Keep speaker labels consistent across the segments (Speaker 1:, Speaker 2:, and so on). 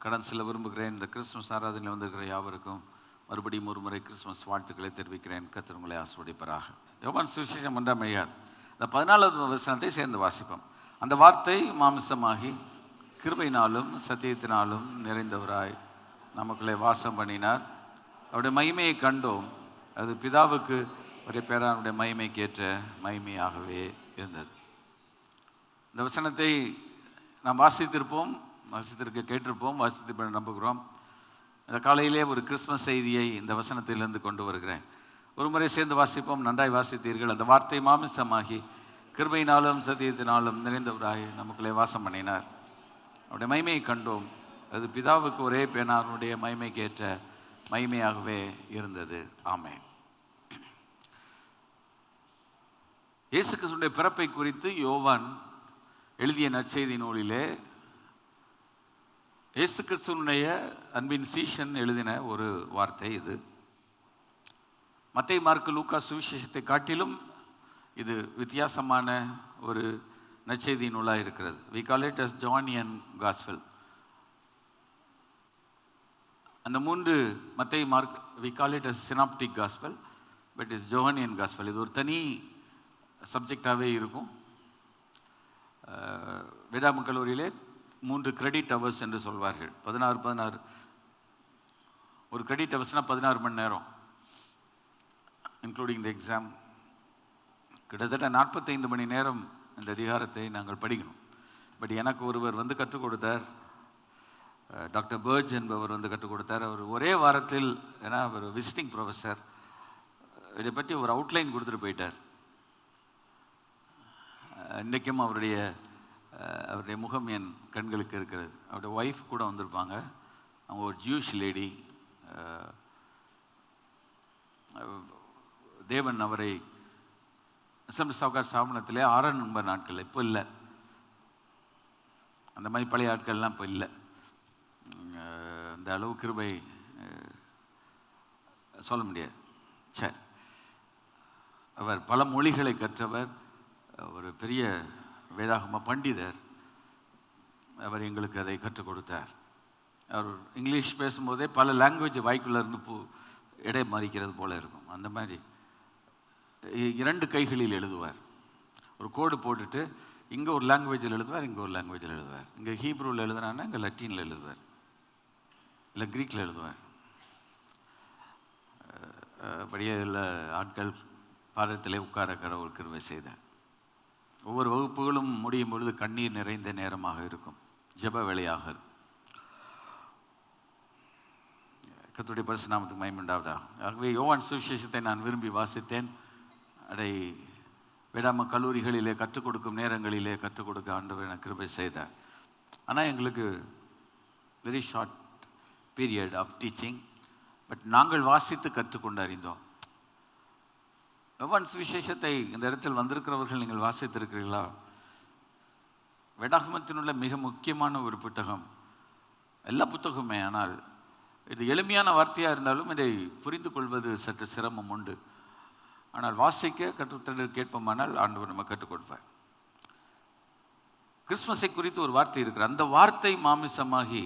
Speaker 1: கடன் செல்ல விரும்புகிறேன். இந்த கிறிஸ்துமஸ் ஆராதனையில் வந்திருக்கிற யாவருக்கும் மறுபடியும் ஒரு முறை கிறிஸ்துமஸ் வாழ்த்துக்களை தெரிவிக்கிறேன். கர்த்தர் உங்களை ஆசீர்வதிப்பாராக. யோவான் சுவிசேஷம் 1ஆம் அதிகாரம் இந்த 14வது வசனத்தை சேர்ந்து வாசிப்போம். அந்த வார்த்தை மாமிசமாகி கிருபையினாலும் சத்தியத்தினாலும் நிறைந்தவராய் நமக்குள்ளே வாசம் பண்ணினார். அவருடைய மகிமையை கண்டோம். அது பிதாவுக்கு ஒரே பேரானுடைய மகிமைக்கேற்ற மகிமையாகவே இருந்தது. இந்த வசனத்தை நாம் வாசித்திருக்க கேட்டிருப்போம், வாசித்து நம்புகிறோம். இந்த காலையிலே ஒரு கிறிஸ்மஸ் செய்தியை இந்த வசனத்திலிருந்து கொண்டு வருகிறேன். ஒரு முறை சேர்ந்து வாசிப்போம். நன்றாய் வாசித்தீர்கள். அந்த வார்த்தை மாமிசமாகி கிருபையினாலும் சத்தியத்தினாலும் நிறைந்தவராய் நமக்குள்ளே வாசம் பண்ணினார். அவருடைய மகிமையை கண்டோம். அது பிதாவுக்கு ஒரே பேனாருடைய மகிமைக்கேற்ற மகிமையாகவே இருந்தது. ஆமென். இயேசு கிறிஸ்துவின் பிறப்பை குறித்து யோவான் எழுதிய நற்செய்தி நூலிலே இயேசு கிறிஸ்துவினுடைய அன்பின் சீஷன் எழுதின ஒரு வார்த்தை இது. மத்தேயு, மார்க்கு, லூக்கா சுவிசேஷத்தை காட்டிலும் இது வித்தியாசமான ஒரு நற்செய்தி நூலாக இருக்கிறது. we call it as Johnian gospel. அந்த 3 மத்தேயு, mark we call it as synoptic gospel, but it's Johnian gospel. இது ஒரு தனி சப்ஜெக்டாகவே இருக்கும். வேதாம கல்லூரியிலே 3 கிரெடிட் ஹவர்ஸ் என்று சொல்வார்கள். 16 ஒரு கிரெடிட் ஹவர்ஸ்னால் 16 மணி நேரம் இன்க்ளூடிங் த எக்ஸாம். கிட்டத்தட்ட 45 மணி நேரம் இந்த அதிகாரத்தை நாங்கள் படிக்கணும். பட் எனக்கு ஒருவர் வந்து கற்றுக் கொடுத்தார். டாக்டர் பர்ஜ் என்பவர் வந்து கற்றுக் கொடுத்தார். அவர் ஒரே வாரத்தில், ஏன்னா அவர் விசிட்டிங் ப்ரொஃபஸர், இதை பற்றி ஒரு அவுட்லைன் கொடுத்துட்டு போயிட்டார். இன்றைக்கும் அவருடைய முகம் என் கண்களுக்கு இருக்கிறது. அவருடைய ஒய்ஃப் கூட வந்திருப்பாங்க. அவங்க ஒரு ஜூஷ் லேடி. தேவன் அவரை அசெம்பிளி சவுகார் ஸ்தாபனத்திலே 6 நம்பர் நாட்கள், இப்போ இல்லை, அந்த மாதிரி பழைய ஆட்கள்லாம் இப்போ இல்லை. இந்த அளவு கிருபை சொல்ல முடியாது. சரி, அவர் பல மொழிகளை கற்றவர், ஒரு பெரிய வேதாகம பண்டிதர். அவர் எங்களுக்கு அதை கற்றுக் கொடுத்தார். அவர் இங்கிலீஷ் பேசும்போதே பல லாங்குவேஜ் வாய்க்குள்ளே இருந்து இடை மறிக்கிறது போல இருக்கும். அந்த மாதிரி 2 கைகளில் எழுதுவார். ஒரு கோடு போட்டுட்டு இங்கே ஒரு லாங்குவேஜில் எழுதுவார், இங்கே ஒரு லாங்குவேஜில் எழுதுவார். இங்கே ஹீப்ரூவில் எழுதுனான்னா இங்கே லத்தீனில் எழுதுவார், இல்லை க்ரீக்கில் எழுதுவார். அப்படியே இல்லை ஆட்கள் பாதத்திலே உட்கார கடவுள் கிருபை செய்தார். ஒவ்வொரு வகுப்புகளும் முடியும் பொழுது கண்ணீர் நிறைந்த நேரமாக இருக்கும், ஜெப வேளையாக இருக்கும். கர்த்தருடைய பரிசுத்த நாமத்துக்கு மகிமை உண்டாவதா. ஆகவே யோவான் சுவிசேஷத்தை நான் விரும்பி வாசித்தேன். அதை வேதாம கல்லூரிகளிலே கற்றுக் கொடுக்கும் நேரங்களிலே கற்றுக் கொடுக்க ஆண்டவர் எனக்கு கிருபை செய்தார். ஆனால் எங்களுக்கு very short period of teaching. But நாங்கள் வாசித்து கற்றுக்கொண்டு அறிந்தோம். யோவான் சுவிசேஷத்தை இந்த இடத்தில் வந்திருக்கிறவர்கள் நீங்கள் வாசித்திருக்கிறீர்களா? வேதாகமத்தினுள்ள மிக முக்கியமான ஒரு புத்தகம். எல்லா புத்தகமே, ஆனால் இது எளிமையான வார்த்தையாக இருந்தாலும் இதை புரிந்து கொள்வது சற்று சிரமம் உண்டு. ஆனால் வாசிக்க கற்றுத்தல் கேட்போமானால் ஆண்டவர் நம்ம கற்றுக் கொடுப்பார். கிறிஸ்மஸை குறித்து ஒரு வார்த்தை இருக்கிற, அந்த வார்த்தை மாமிசமாகி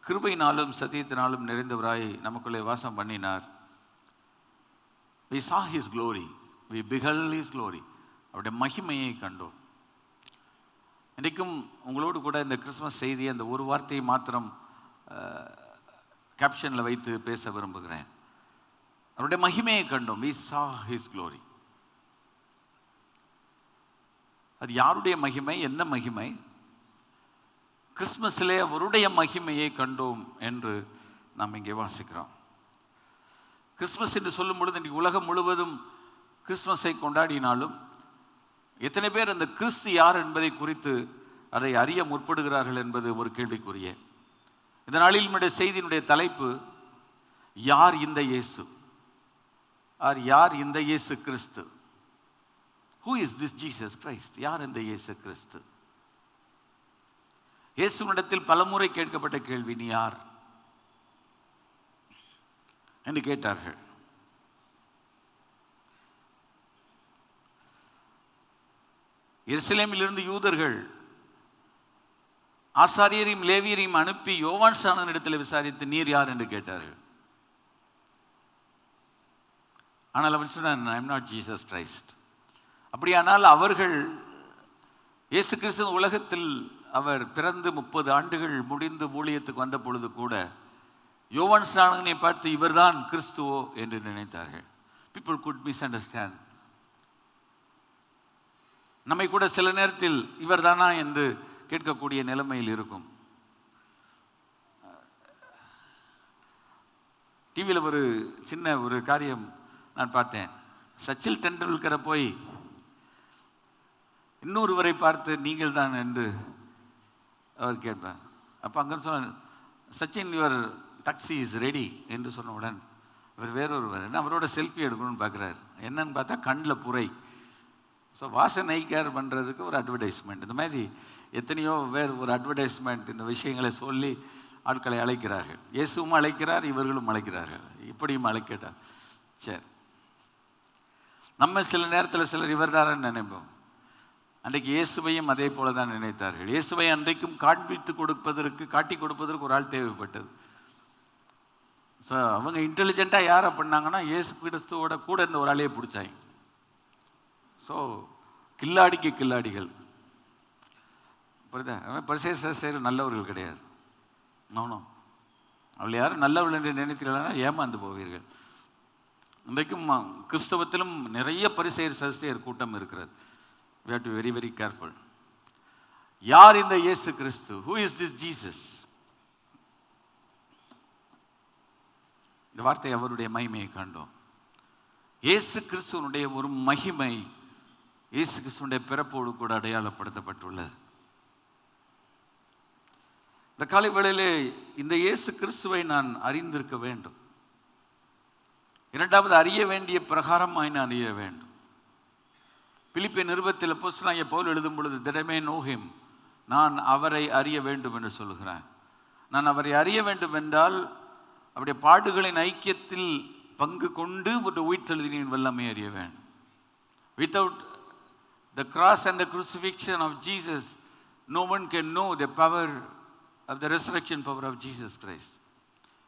Speaker 1: கிருபையினாலும் சத்தியத்தினாலும் நிறைந்தவராய் நமக்குள்ளே வாசம் பண்ணினார். We saw his glory, we beheld his glory. அவருடைய மகிமையை கண்டோம். இன்றைக்கும் உங்களோடு கூட இந்த கிறிஸ்மஸ் செய்தியை அந்த ஒரு வார்த்தையை மாத்திரம் கேப்ஷனில் வைத்து பேச விரும்புகிறேன். அவருடைய மகிமையை கண்டோம். We saw his glory. அது யாருடைய மகிமை? என்ன மகிமை? கிறிஸ்மஸிலே அவருடைய மகிமையை கண்டோம் என்று நாம் இங்கே வாசிக்கிறோம். கிறிஸ்மஸ் என்று சொல்லும் பொழுது இன்றைக்கு உலகம் முழுவதும் கிறிஸ்மஸை கொண்டாடினாலும் எத்தனை பேர் அந்த கிறிஸ்து யார் என்பதை குறித்து அதை அறிய முற்படுகிறார்கள் என்பது ஒரு கேள்விக்குரிய. இந்த நாளில் நம்முடைய செய்தியினுடைய தலைப்பு, யார் இந்த இயேசு? யார் இந்த இயேசு கிறிஸ்து? Who is this Jesus Christ? யார் இந்த இயேசு கிறிஸ்து? இயேசுவினிடத்தில் பலமுறை கேட்கப்பட்ட கேள்வி, நீ யார் என்று கேட்டார்கள். எருசலேமிலிருந்து யூதர்கள் ஆசாரியரையும் லேவியரையும் அனுப்பி யோவான் ஸ்நானன் இடத்தில் விசாரித்து நீர் யார் என்று கேட்டார்கள். ஆனால் அவன் சொன்னான், I am not Jesus Christ. அப்படியானால் அவர்கள் இயேசு கிறிஸ்து உலகத்தில் அவர் பிறந்து 30 ஆண்டுகள் முடிந்து ஊழியத்துக்கு வந்த பொழுது கூட யோவான் ஸ்நானனை பார்த்து இவர்தான் கிறிஸ்துவோ என்று நினைத்தார்கள். People could misunderstand. நம்மை கூட சில நேரத்தில் இவர் தானா என்று கேட்கக்கூடிய நிலைமையில் இருக்கும். டிவியில் ஒரு சின்ன ஒரு காரியம் நான் பார்த்தேன். சச்சின் டெண்டுல்கரை போய் இன்னொருவரை பார்த்து நீங்கள் தான் என்று அவர் கேட்பார். அப்போ அங்கே சொன்ன Sachin your taxi is ready என்று சொன்னவுடன் இவர் வேறொருவர் என்ன அவரோட செல்ஃபி எடுக்கணும்னு பார்க்குறாரு. என்னன்னு பார்த்தா கண்ணில் புரை. ஸோ வாசனை கேர் பண்ணுறதுக்கு ஒரு அட்வர்டைஸ்மெண்ட், இந்த மாதிரி எத்தனையோ வேறு ஒரு அட்வர்டைஸ்மெண்ட் இந்த விஷயங்களை சொல்லி ஆட்களை அழைக்கிறார்கள். இயேசுவும் அழைக்கிறார், இவர்களும் அழைக்கிறார்கள், இப்படியும் அழைக்கிறார். சரி, நம்ம சில நேரத்தில் சிலர் இவர் தான் நினைப்போம். அன்றைக்கு இயேசுவையும் அதே போல தான் நினைத்தார்கள். இயேசுவை அன்றைக்கும் காட்டி கொடுப்பதற்கு ஒரு ஆள் தேவைப்பட்டது. ஸோ அவங்க இன்டெலிஜென்ட்டாக யாரை பண்ணாங்கன்னா இயேசு கிறிஸ்துவோட கூட இருந்த ஒரு ஆளையே பிடிச்சாங்க. ஸோ கில்லாடிக்கு கில்லாடிகள் புரியுதா? பரிசேயர் நல்லவர்கள் கிடையாது. நானும் அவள் யாரும் நல்லவர்கள் என்று நினைத்தீர்களா ஏமாந்து போவீர்கள். இன்றைக்கும் கிறிஸ்தவத்திலும் நிறைய பரிசேயர் சதுசேயர் கூட்டம் இருக்கிறது. We have to be very, very careful. யார் இந்த இயேசு கிறிஸ்து? Who is this Jesus? இந்த வார்த்தை அவருடைய மகிமையை கண்டோம். இயேசு கிறிஸ்துவனுடைய ஒரு மகிமை இயேசு கிறிஸ்துவனுடைய பிறப்போடு கூட அடையாளப்படுத்தப்பட்டுள்ளது. இந்த காலை வேளையிலே இந்த இயேசு கிறிஸ்துவை நான் அறிந்திருக்க வேண்டும். இரண்டாவது, அறிய வேண்டிய பிரகாரமாய் நான் அறிய வேண்டும். பிலிப்பியர் நிருபத்தில் அப்போஸ்தலனாகிய பவுல் எழுதும் பொழுது that I may know him, நான் அவரை அறிய வேண்டும் என்று சொல்கிறான். நான் அவரை அறிய வேண்டும் என்றால் அவருடைய பாடுகளின் ஐக்கியத்தில் பங்கு கொண்டு ஒரு உயிர்த்தெழுதலின் வல்லமை அறிய வேண்டும். Without the cross and the crucifixion of Jesus, no one can know the power of the resurrection power of Jesus Christ.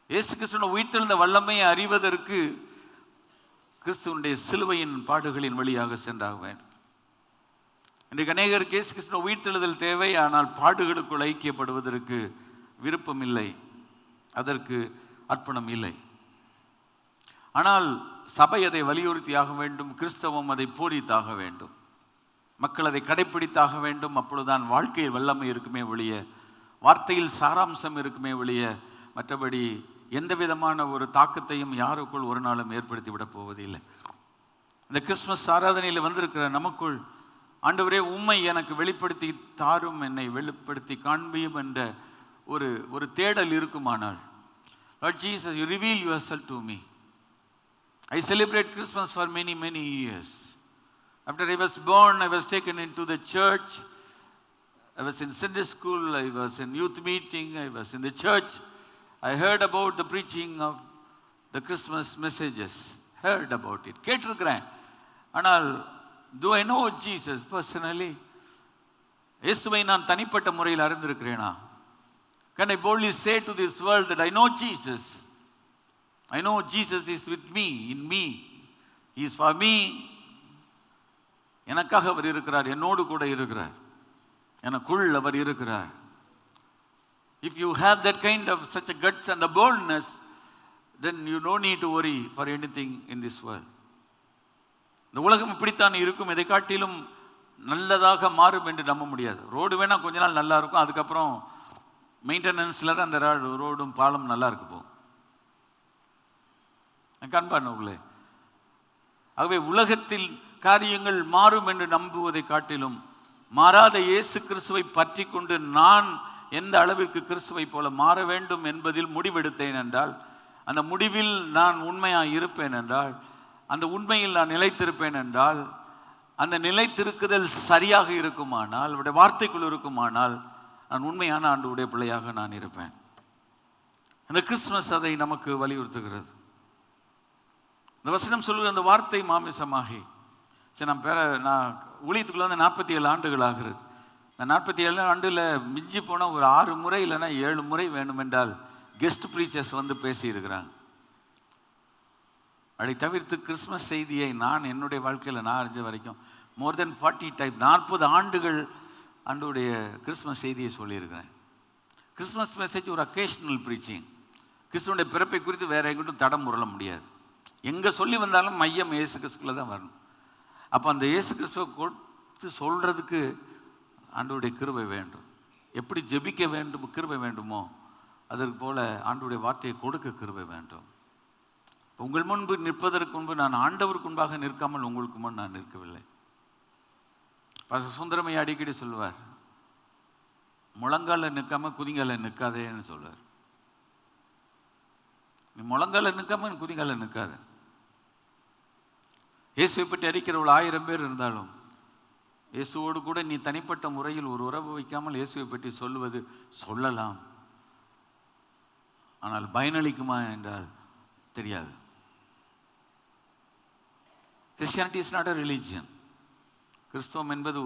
Speaker 1: இயேசு கிறிஸ்துவின் உயிர்த்தெழுந்த வல்லமையை அறிவதற்கு கிறிஸ்துவனுடைய சிலுவையின் பாடுகளின் வழியாக சென்றாக வேண்டும். இன்றைக்கு அநேகருக்கு இயேசு கிறிஸ்துவின் உயிர்த்தெழுதல் தேவை, ஆனால் பாடுகளுக்குள் ஐக்கியப்படுவதற்கு விருப்பம் இல்லை, அதற்கு அர்ப்பணம் இல்லை. ஆனால் சபை அதை வலியுறுத்தியாக வேண்டும், கிறிஸ்தவம் அதை போதித்தாக வேண்டும், மக்கள் அதை கடைப்பிடித்தாக வேண்டும். அப்பொழுதுதான் வாழ்க்கையில் வல்லமை இருக்குமே ஒழிய, வார்த்தையில் சாராம்சம் இருக்குமே ஒழிய, மற்றபடி எந்த விதமான ஒரு தாக்கத்தையும் யாருக்குள் ஒரு நாளும் ஏற்படுத்தி விட போவதில்லை. இந்த கிறிஸ்துமஸ் ஆராதனையில் வந்திருக்கிற நமக்குள் ஆண்டவரே உம்மை எனக்கு வெளிப்படுத்தி தாரும், என்னை வெளிப்படுத்தி காண்பியும் என்ற ஒரு தேடல் இருக்குமானால், Lord Jesus, you reveal yourself to me. I celebrate Christmas for many, many years. After I was born, I was taken into the church. I was in Sunday school, I was in youth meeting, I was in the church. I heard about the preaching of the Christmas messages. Heard about it. கேட்டிருக்கிறேன். ஆனால் do I know Jesus personally? இயேசுவை நான் தனிப்பட்ட முறையில் அறிந்திருக்கிறேனா? Can I boldly say to this world that I know Jesus? I know Jesus is with me, in me. He is for me. எனக்காக அவர் இருக்கிறார், என்னோடு கூட இருக்கிறார், எனக்குள் அவர் இருக்கிறார். If you have that kind of such a guts and a boldness, then you don't need to worry for anything in this world. இந்த உலகம் இப்படித்தான் இருக்கும், இதை காட்டிலும் நல்லதாக மாறும் என்று நம்ப முடியாது. ரோடு வேணா கொஞ்ச நாள் நல்லா இருக்கும், அதுக்கப்புறம் மெயின்டெனன்ஸில் தான் அந்த ரோடும் பாலம் நல்லா இருக்கு போகும். கண்பானவர்களே, ஆகவே உலகத்தில் காரியங்கள் மாறும் என்று நம்புவதை காட்டிலும் மாறாத இயேசு கிறிஸ்துவை பற்றி கொண்டு நான் எந்த அளவிற்கு கிறிஸ்துவை போல மாற வேண்டும் என்பதில் முடிவெடுத்தேன் என்றால், அந்த முடிவில் நான் உண்மையாக இருப்பேன் என்றால், அந்த உண்மையில் நான் நிலைத்திருப்பேன் என்றால், அந்த நிலைத்திருக்குதல் சரியாக இருக்குமானால், அவருடைய வார்த்தைக்குள் இருக்குமானால், நான் உண்மையான ஆண்டவருடைய பிள்ளையாக நான் இருப்பேன். அந்த கிறிஸ்துமஸ் அதை நமக்கு வலியுறுத்துகிறது. இந்த வசனம் சொல்லுகிற அந்த வார்த்தை மாமிசமாகி, சரி நான் ஊழியத்துக்குள்ள வந்து 47 ஆண்டுகள் ஆகிறது. இந்த 47 ஆண்டில் மிஞ்சி போனால் ஒரு 6 முறை இல்லைன்னா 7 முறை வேணுமென்றால் கெஸ்ட் ப்ரீச்சர்ஸ் வந்து பேசியிருக்கிறாங்க. அதை தவிர்த்து கிறிஸ்மஸ் செய்தியை நான் என்னுடைய வாழ்க்கையில் நான் அறிஞ்ச வரைக்கும் மோர் தென் 40 டைம் 40 ஆண்டுகள் ஆண்டுடைய கிறிஸ்மஸ் செய்தியை சொல்லியிருக்கிறேன். கிறிஸ்மஸ் மெசேஜ் ஒரு அக்கேஷனல் ப்ரீச்சிங். கிறிஸ்துவனுடைய பிறப்பை குறித்து வேற எங்கிட்டும் தடம் உருள முடியாது. எங்கே சொல்லி வந்தாலும் மையம் இயேசு கிறிஸ்துவில் தான் வரணும். அப்போ அந்த இயேசு கிறிஸ்துவை கொடுத்து சொல்கிறதுக்கு ஆண்டவருடைய கிருபை வேண்டும். எப்படி ஜெபிக்க வேண்டும் கிருபை வேண்டுமோ அதற்கு போல ஆண்டவருடைய வார்த்தையை கொடுக்க கிருபை வேண்டும். உங்கள் முன்பு நிற்பதற்கு முன்பு நான் ஆண்டவருக்கு முன்பாக நிற்காமல் உங்களுக்கு முன் நான் நிற்கவில்லை. பாஸ்டர் சுந்தரமையா அடிக்கடி சொல்லுவார், முழங்கால நிற்காம குதிங்கால நிற்காதேன்னு சொல்வார். நீ முழங்கால நிற்காம குதிங்கால நிற்காத. இயேசுவை பற்றி அறிக்கிறவள் 1000 பேர் இருந்தாலும் இயேசுவோடு கூட நீ தனிப்பட்ட முறையில் ஒரு உறவு வைக்காமல் இயேசுவை பற்றி சொல்லுவது சொல்லலாம், ஆனால் பயனளிக்குமா என்றால் தெரியாது. Christianity is not a religion. கிறிஸ்தவம் என்பது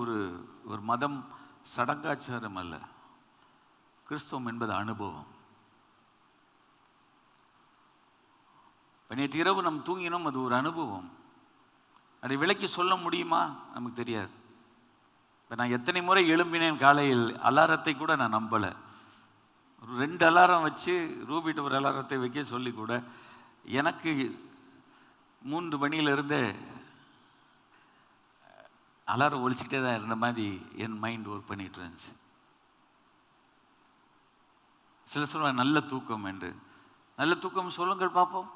Speaker 1: ஒரு மதம், சடங்காச்சாரம் அல்ல. கிறிஸ்தவம் என்பது அனுபவம். நேற்று இரவு நம்ம தூங்கினோம், அது ஒரு அனுபவம். அதை விளக்கி சொல்ல முடியுமா நமக்கு தெரியாது. இப்போ நான் எத்தனை முறை எழும்பினேன் காலையில், அலாரத்தை கூட நான் நம்பலை. ஒரு 2 அலாரம் வச்சு ரூபிட்டு ஒரு அலாரத்தை வைக்க சொல்லி கூட எனக்கு 3 மணியிலிருந்தே அலாரம் ஒழிச்சிக்கிட்டே தான் இருந்த மாதிரி என் மைண்ட் ஒர்க் பண்ணிட்டு இருந்துச்சு. சில சொல்லுவாங்க நல்ல தூக்கம் என்று. நல்ல தூக்கம் சொல்லுங்கள் பார்ப்போம்.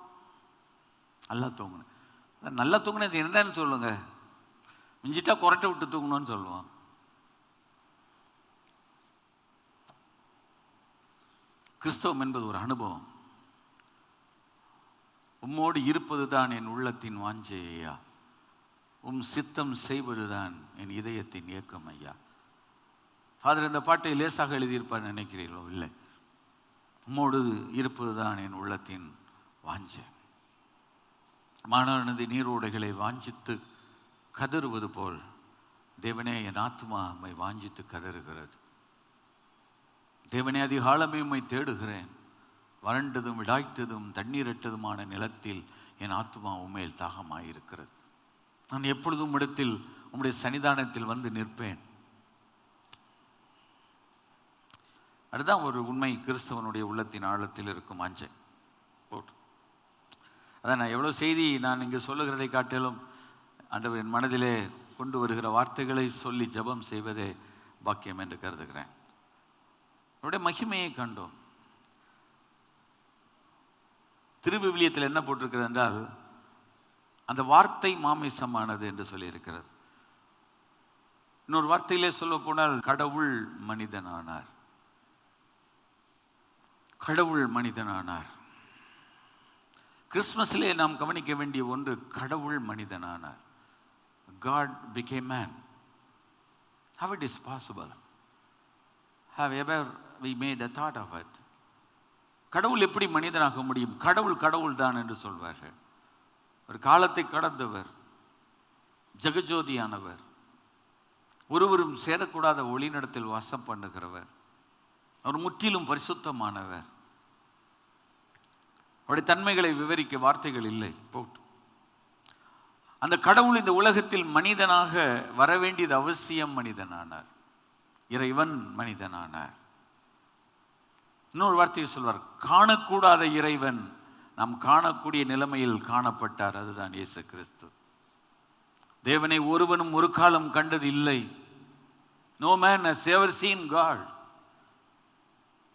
Speaker 1: நல்லா தூங்கணும். நல்லா தூங்கினது என்னன்னு சொல்லுங்க. மிஞ்சிட்டா குரட்டை விட்டு தூங்கணும்னு சொல்லுவோம். கிறிஸ்தவம் என்பது ஒரு அனுபவம். உம்மோடு இருப்பது தான் என் உள்ளத்தின் வாஞ்சை ஐயா, உம் சித்தம் செய்வதுதான் என் இதயத்தின் ஏக்கம் ஐயா. ஃபாதர் இந்த பாட்டை லேசாக எழுதியிருப்பார் நினைக்கிறீர்களோ? இல்லை. உம்மோடு இருப்பது தான் என் உள்ளத்தின் வாஞ்சை. மாணவனது நீரோடைகளை வாஞ்சித்து கதறுவது போல் தேவனே என் ஆத்மா உம்மை வாஞ்சித்து கதறுகிறது. தேவனே அதிகாலமே உம்மை தேடுகிறேன். வறண்டதும் விடாய்த்ததும் தண்ணீரற்றதுமான நிலத்தில் என் ஆத்மா உண்மையில் தாகமாயிருக்கிறது. நான் எப்பொழுதும் இடத்தில் உம்முடைய சன்னிதானத்தில் வந்து நிற்பேன். அதுதான் ஒரு உண்மை கிறிஸ்தவனுடைய உள்ளத்தின் ஆழத்தில் இருக்கும் வாஞ்சை. போட்டு அதான் நான் எவ்வளோ செய்தி நான் இங்கே சொல்லுகிறதை காட்டிலும் ஆண்டவர் என் மனதிலே கொண்டு வருகிற வார்த்தைகளை சொல்லி ஜெபம் செய்வதே பாக்கியம் என்று கருதுகிறேன். அவருடைய மகிமையை கண்டோம். திருவிவிலியத்தில் என்ன போட்டிருக்கிறது என்றால், அந்த வார்த்தை மாமிசமானது என்று சொல்லியிருக்கிறது. இன்னொரு வார்த்தையிலே சொல்ல போனால் கடவுள் மனிதனானார். கடவுள் மனிதனானார். கிறிஸ்மஸிலே நாம் கவனிக்க வேண்டிய ஒன்று, கடவுள் மனிதனானார். God became man. How it is possible? Have ever we made a thought of it? கடவுள் எப்படி மனிதனாக முடியும்? கடவுள் கடவுள் தான் என்று சொல்வார்கள். ஒரு காலத்தை கடந்தவர், ஜெகஜோதியானவர், ஒருவரும் சேரக்கூடாத ஒளிநடத்தில் வாசம் பண்ணுகிறவர், அவர் முற்றிலும் பரிசுத்தமானவர். அவருடைய தன்மைகளை விவரிக்க வார்த்தைகள் இல்லை. போட்டு அந்த கடவுள் இந்த உலகத்தில் மனிதனாக வரவேண்டியது அவசியம். மனிதனானார். இறைவன் மனிதனானார். இன்னொரு வார்த்தையை சொல்வார், காணக்கூடாத இறைவன் நாம் காணக்கூடிய நிலைமையில் காணப்பட்டார். அதுதான் இயேசு கிறிஸ்து. தேவனை ஒருவனும் ஒரு காலம் கண்டது இல்லை. No man has ever seen God.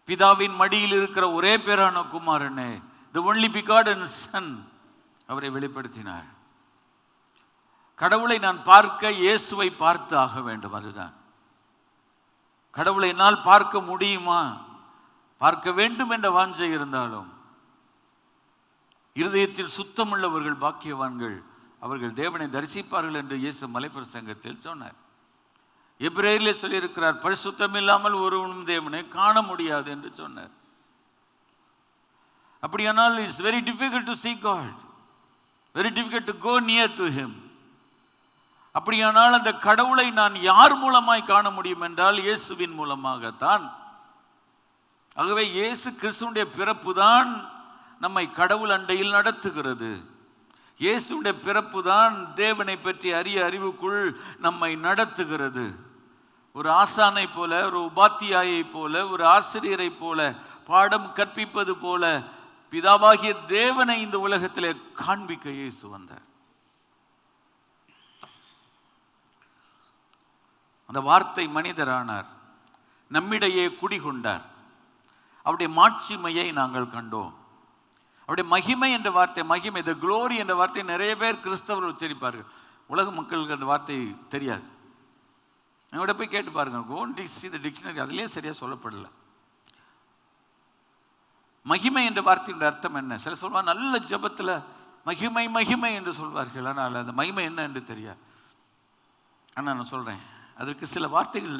Speaker 1: பிதாவின் மடியில் இருக்கிற ஒரே பேரான குமாரனே, the only begotten son, அவரை வெளிப்படுத்தினார். கடவுளை நான் பார்க்க இயேசுவை பார்த்து ஆக வேண்டும். அதுதான் கடவுளை என்னால் பார்க்க முடியுமா? பார்க்க வேண்டும் என்ற வாஞ்சை இருந்தாலும் இருதயத்தில் சுத்தமுள்ளவர்கள் பாக்கியவான்கள், அவர்கள் தேவனை தரிசிப்பார்கள் என்று இயேசு மலைப்பிரசங்கத்தில் சொன்னார். எபிரேயரிலே சொல்லியிருக்கிறார், பரிசுத்தம் இல்லாமல் ஒருவனும் தேவனை காண முடியாது என்று சொன்னார். அப்படியானால் it's very difficult to see God, very difficult to go near to him. அப்படியானால் அந்த கடவுளை நான் யார் மூலமாய் காண முடியும் என்றால் இயேசுவின் மூலமாகத்தான். ஆகவே இயேசு கிறிஸ்துவுடைய பிறப்பு தான் நம்மை கடவுள் அண்டையில் நடத்துகிறது. இயேசுடைய பிறப்பு தான் தேவனை பற்றி அரிய அறிவுக்குள் நம்மை நடத்துகிறது. ஒரு ஆசானை போல, ஒரு உபாத்தியாயை போல, ஒரு ஆசிரியரை போல, பாடம் கற்பிப்பது போல பிதாவாகிய தேவனை இந்த உலகத்திலே காண்பிக்க இயேசு வந்தார். அந்த வார்த்தை மனிதரானார், நம்மிடையே குடிகொண்டார். அவருடைய மாட்சிமையை நாங்கள் கண்டோம். அவருடைய மகிமை என்ற வார்த்தை, மகிமை, த க்ளோரி என்ற வார்த்தை நிறைய பேர் கிறிஸ்தவர் உச்சரிப்பார்கள். உலக மக்களுக்கு அந்த வார்த்தை தெரியாது. அவங்களோட போய் கேட்டு பாருங்க, கோன் சி த டிக்ஷனரி, அதுலேயே சரியா சொல்லப்படலை. மகிமை என்ற வார்த்தையுடைய அர்த்தம் என்ன? சில சொல்வாங்க நல்ல ஜபத்தில் மகிமை மகிமை என்று சொல்வார்கள், ஆனால் அந்த மகிமை என்ன என்று தெரியாது. ஆனால் நான் சொல்கிறேன், அதற்கு சில வார்த்தைகள்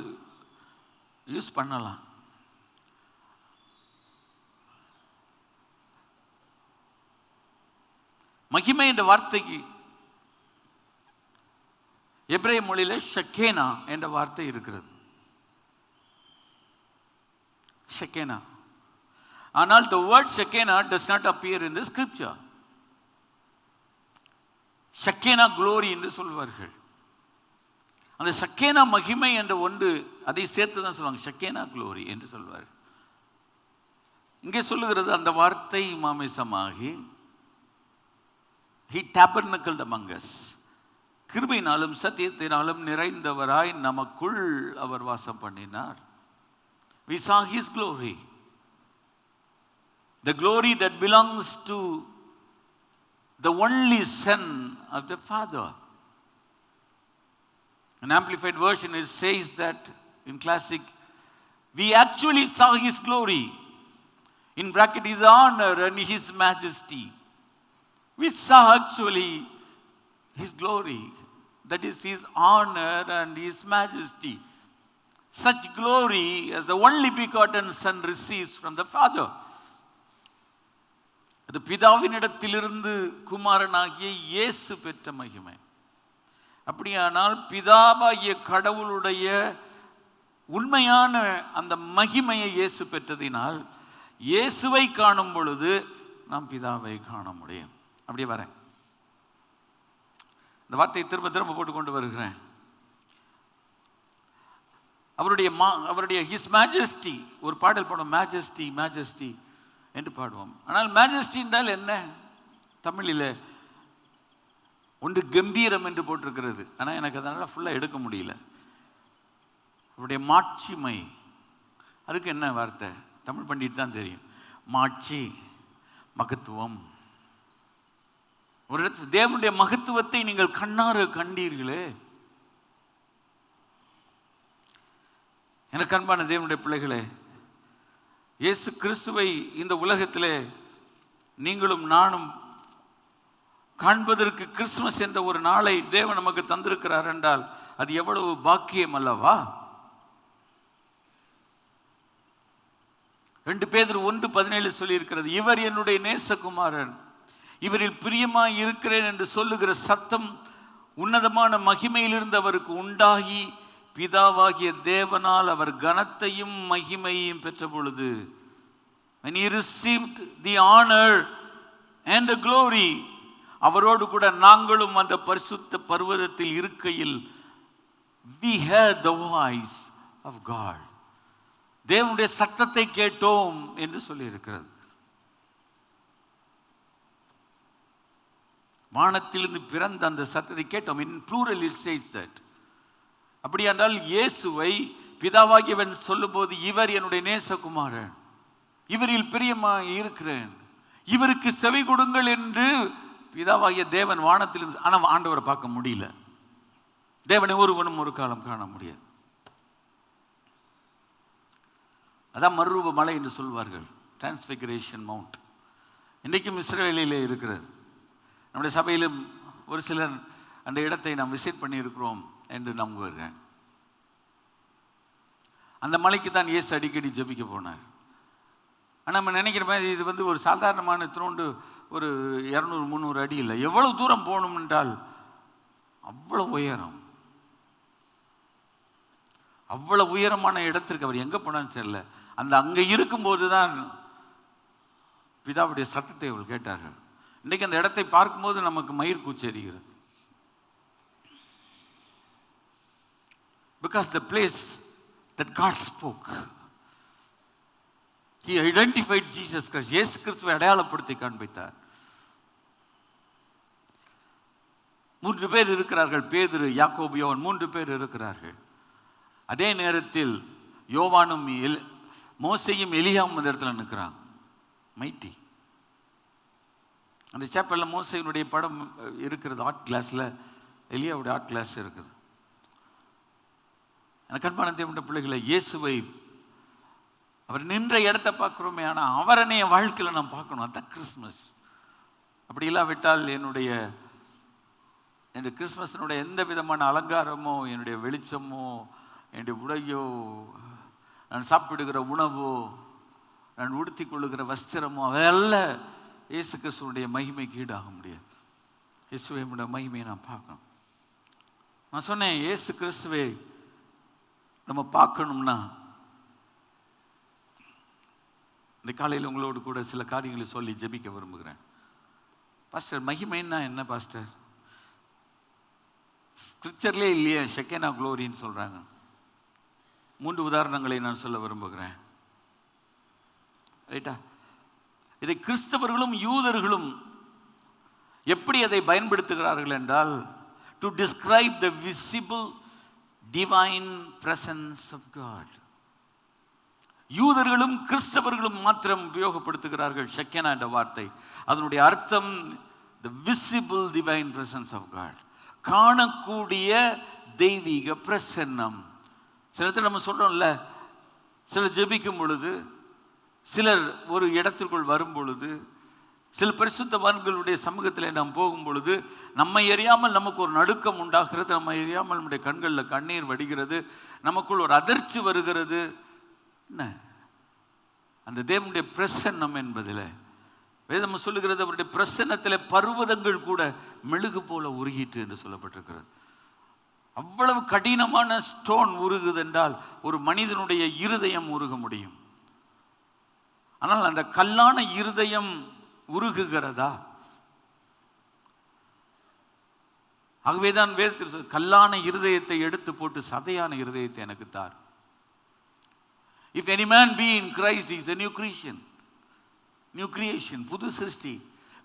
Speaker 1: யூஸ் பண்ணலாம். மகிமை என்ற வார்த்தைக்கு எபிரேய மொழியில ஷக்கேனா என்ற வார்த்தை இருக்கிறது. ஷக்கேனா. ஆனால் the word ஷக்கேனா does not appear in the scripture. ஷக்கேனா glory என்று சொல்வார்கள். அந்த ஷக்கேனா மகிமை என்ற ஒன்று, அதை சேர்த்து தான் சொல்லுவாங்க, ஷக்கேனா glory என்று சொல்வார்கள். இங்கே சொல்லுகிறது, அந்த வார்த்தை மாமிசமாகி he tabernacled among us. கிருபையினாலும் சத்தியத்தினாலும் நிறைந்தவராய் நமக்குள் அவர் வாசம் பண்ணினார். We saw his glory, the glory that belongs to the only Son of the Father. An amplified version, it says that in classic, we actually saw his glory, in bracket his honor and his majesty. We saw actually his glory, that is his honor and his majesty. Such glory as the only begotten Son receives from the Father. அது பிதாவினிடத்திலிருந்து குமாரனாகிய இயேசு பெற்ற மகிமை. அப்படியானால் பிதாவாகிய கடவுளுடைய உண்மையான அந்த மகிமையை இயேசு பெற்றதினால் இயேசுவை காணும் பொழுது நாம் பிதாவை காண முடியும். அப்படியே வரேன், இந்த வார்த்தையை திரும்ப திரும்ப போட்டு கொண்டு வருகிறேன். அவருடைய ஹிஸ் மேஜஸ்டி, ஒரு பாடல் பாடுவோம், மேஜஸ்டி மேஜஸ்டி என்று பாடுவோம். ஆனால் மேஜஸ்டி என்றால் என்ன? தமிழில் ஒன்று கம்பீரம் என்று போட்டிருக்கிறது, ஆனால் எனக்கு அதனால் ஃபுல்லாக எடுக்க முடியல. அவருடைய மாட்சிமை, அதுக்கு என்ன வார்த்தை? தமிழ் பண்டிட் தான் தெரியும். மாட்சி, மகத்துவம். ஒரு இடத்துல தேவனுடைய மகத்துவத்தை நீங்கள் கண்ணார கண்டீர்களே. எனக்கு அன்பான தேவனுடைய பிள்ளைகளே, இயேசு கிறிஸ்துவை இந்த உலகத்திலே நீங்களும் நானும் காண்பதற்கு கிறிஸ்துமஸ் என்ற ஒரு நாளை தேவன் நமக்கு தந்திருக்கிறார் என்றால் அது எவ்வளவு பாக்கியம் அல்லவா? 2 பேதுரு 1:17 சொல்லியிருக்கிறது, இவர் என்னுடைய நேசகுமாரன், இவரில் பிரியமாய் இருக்கிறேன் என்று சொல்லுகிற சத்தம் உன்னதமான மகிமையிலிருந்து அவருக்கு உண்டாகி பிதாவாகிய தேவனால் அவர் கனத்தையும் மகிமையையும் பெற்ற பொழுது, when he received the honor and the glory, அவரோடு கூட நாங்களும் அந்த பரிசுத்த பர்வதத்தில் இருக்கையில் we heard the voice of God, தேவனுடைய சத்தத்தை கேட்டோம் என்று சொல்லி இருக்கிறது. வானத்திலிருந்து பிறந்த அந்த சத்தத்தை கேட்டோம். In plural it says that. அப்படி என்றால் இயேசுவை பிதாவாகியவன் சொல்லும்போது, இவர் என்னுடைய நேசகுமாரன், இவரில் பிரியமாய் இருக்கிறேன், இவருக்கு செவி கொடுங்கள் என்று பிதாவாகிய தேவன் வானத்திலிருந்து. ஆனால் ஆண்டவரை பார்க்க முடியல, தேவனை ஒருவனும் ஒரு காலம் காண முடியாது. அதான் மறுரூப மலை என்று சொல்வார்கள், டிரான்ஸ்பிகரேஷன் மவுண்ட். இன்றைக்கும் இஸ்ரவேலிலே இருக்கிறது. நம்முடைய சபையிலும் ஒரு சிலர் அந்த இடத்தை நாம் விசிட் பண்ணியிருக்கிறோம் என்று நம்புகிறேன். அந்த மலைக்கு தான் இயேசு அடிக்கடி ஜெபிக்க போனார். ஆனால் நம்ம நினைக்கிற மாதிரி இது ஒரு சாதாரணமான இத்தினோண்டு ஒரு 200-300 அடி இல்லை. எவ்வளவு தூரம் போகணும் என்றால் அவ்வளோ உயரம். அவ்வளவு உயரமான இடத்திற்கு அவர் எங்கே போனான்னு தெரியல. அங்கே இருக்கும்போது தான் பிதாவுடைய சத்தத்தை அவர்கள் கேட்டார்கள். இன்றைக்கு அந்த இடத்தை பார்க்கும்போது நமக்கு மயிர் கூச்சரிகிறது. Because the place that God spoke, He identified Jesus Christ. இயேசு கிறிஸ்துவை அடையாளப்படுத்தி காண்பித்தார். 3 பேர் இருக்கிறார்கள். பேதுரு, யாக்கோபு, யோவான் 3 பேர் இருக்கிறார்கள். அதே நேரத்தில் யோவானும் மோசேயும் எலியாவும் அந்த இடத்துல நிற்கிறாங்க. மைட்டி. அந்த சேப்பலில் மோசையினுடைய படம் இருக்கிறது. ஆர்ட் கிளாஸில் எலியாவுடைய ஆர்ட் கிளாஸ் இருக்குது. எனக்கு அன்பான தேவனுடைய பிள்ளைகளை, இயேசுவை அவர் நின்ற இடத்தை பார்க்குறோமே, ஆனால் அவரனை என் வாழ்க்கையில் நான் பார்க்கணும். அதுதான் கிறிஸ்மஸ். அப்படி இல்லாவிட்டால் என்னுடைய கிறிஸ்மஸினுடைய எந்த விதமான அலங்காரமோ, என்னுடைய வெளிச்சமோ, என்னுடைய உடையோ, நான் சாப்பிடுகிற உணவோ, நான் உடுத்தி கொள்ளுகிற வஸ்திரமோ, அதெல்லாம் இயேசு கிறிஸ்துவனுடைய மகிமைக்கு ஈடாக முடியாது. இயேசுவையுடைய மகிமையை நான் பார்க்கணும். நான் சொன்னேன், இயேசு கிறிஸ்துவை நம்ம பார்க்கணும்னா இந்த காலையில் உங்களோடு கூட சில காரியங்களை சொல்லி ஜெபிக்க விரும்புகிறேன். பாஸ்டர், மகிமைன்னா என்ன பாஸ்டர்? ஸ்கிரிப்சர்லேயே இல்லையே ஷெக்கேனா குளோரின்னு சொல்கிறாங்க. 3 உதாரணங்களை நான் சொல்ல விரும்புகிறேன். ரைட்டா? இதை கிறிஸ்தவர்களும் யூதர்களும் எப்படி அதை பயன்படுத்துகிறார்கள் என்றால், to describe the visible divine presence of God. யூதர்களும் கிறிஸ்தவர்களும் மாத்திரம் உபயோகப்படுத்துகிறார்கள் ஷெக்கேனா என்ற வார்த்தை. அதனுடைய அர்த்தம் the visible divine presence of God, காணக்கூடிய தெய்வீக பிரசன்னம். சில இடத்துல நம்ம சொல்றோம்ல, சிலர் ஜெபிக்கும் பொழுது, சிலர் ஒரு இடத்திற்குள் வரும் பொழுது, சில பரிசுத்தவான்களுடைய சமூகத்தில் நாம் போகும் பொழுது நம்மை அறியாமல் நமக்கு ஒரு நடுக்கம் உண்டாகிறது, நம்மை அறியாமல் நம்முடைய கண்களில் கண்ணீர் வடிகிறது, நமக்குள் ஒரு அதிர்ச்சி வருகிறது. என்ன அந்த தேவனுடைய பிரசன்னம் என்பதில் வேதம் சொல்லுகிறது, அவருடைய பிரசன்னத்தில் பர்வதங்கள் கூட மெழுகு போல உருகிட்டு என்று சொல்லப்பட்டிருக்கிறது. அவ்வளவு கடினமான ஸ்டோன் உருகுது என்றால் ஒரு மனிதனுடைய இருதயம் உருக முடியும். ஆனால் அந்த கல்லான இருதயம் உருகுகிறதா? ஆகவேதான் வேதத்தில் கல்லான இருதயத்தை எடுத்து போட்டு சதையான இருதயத்தை எனக்கு தார். If any man be in Christ, he is a new creation. New creation, புது சிருஷ்டி.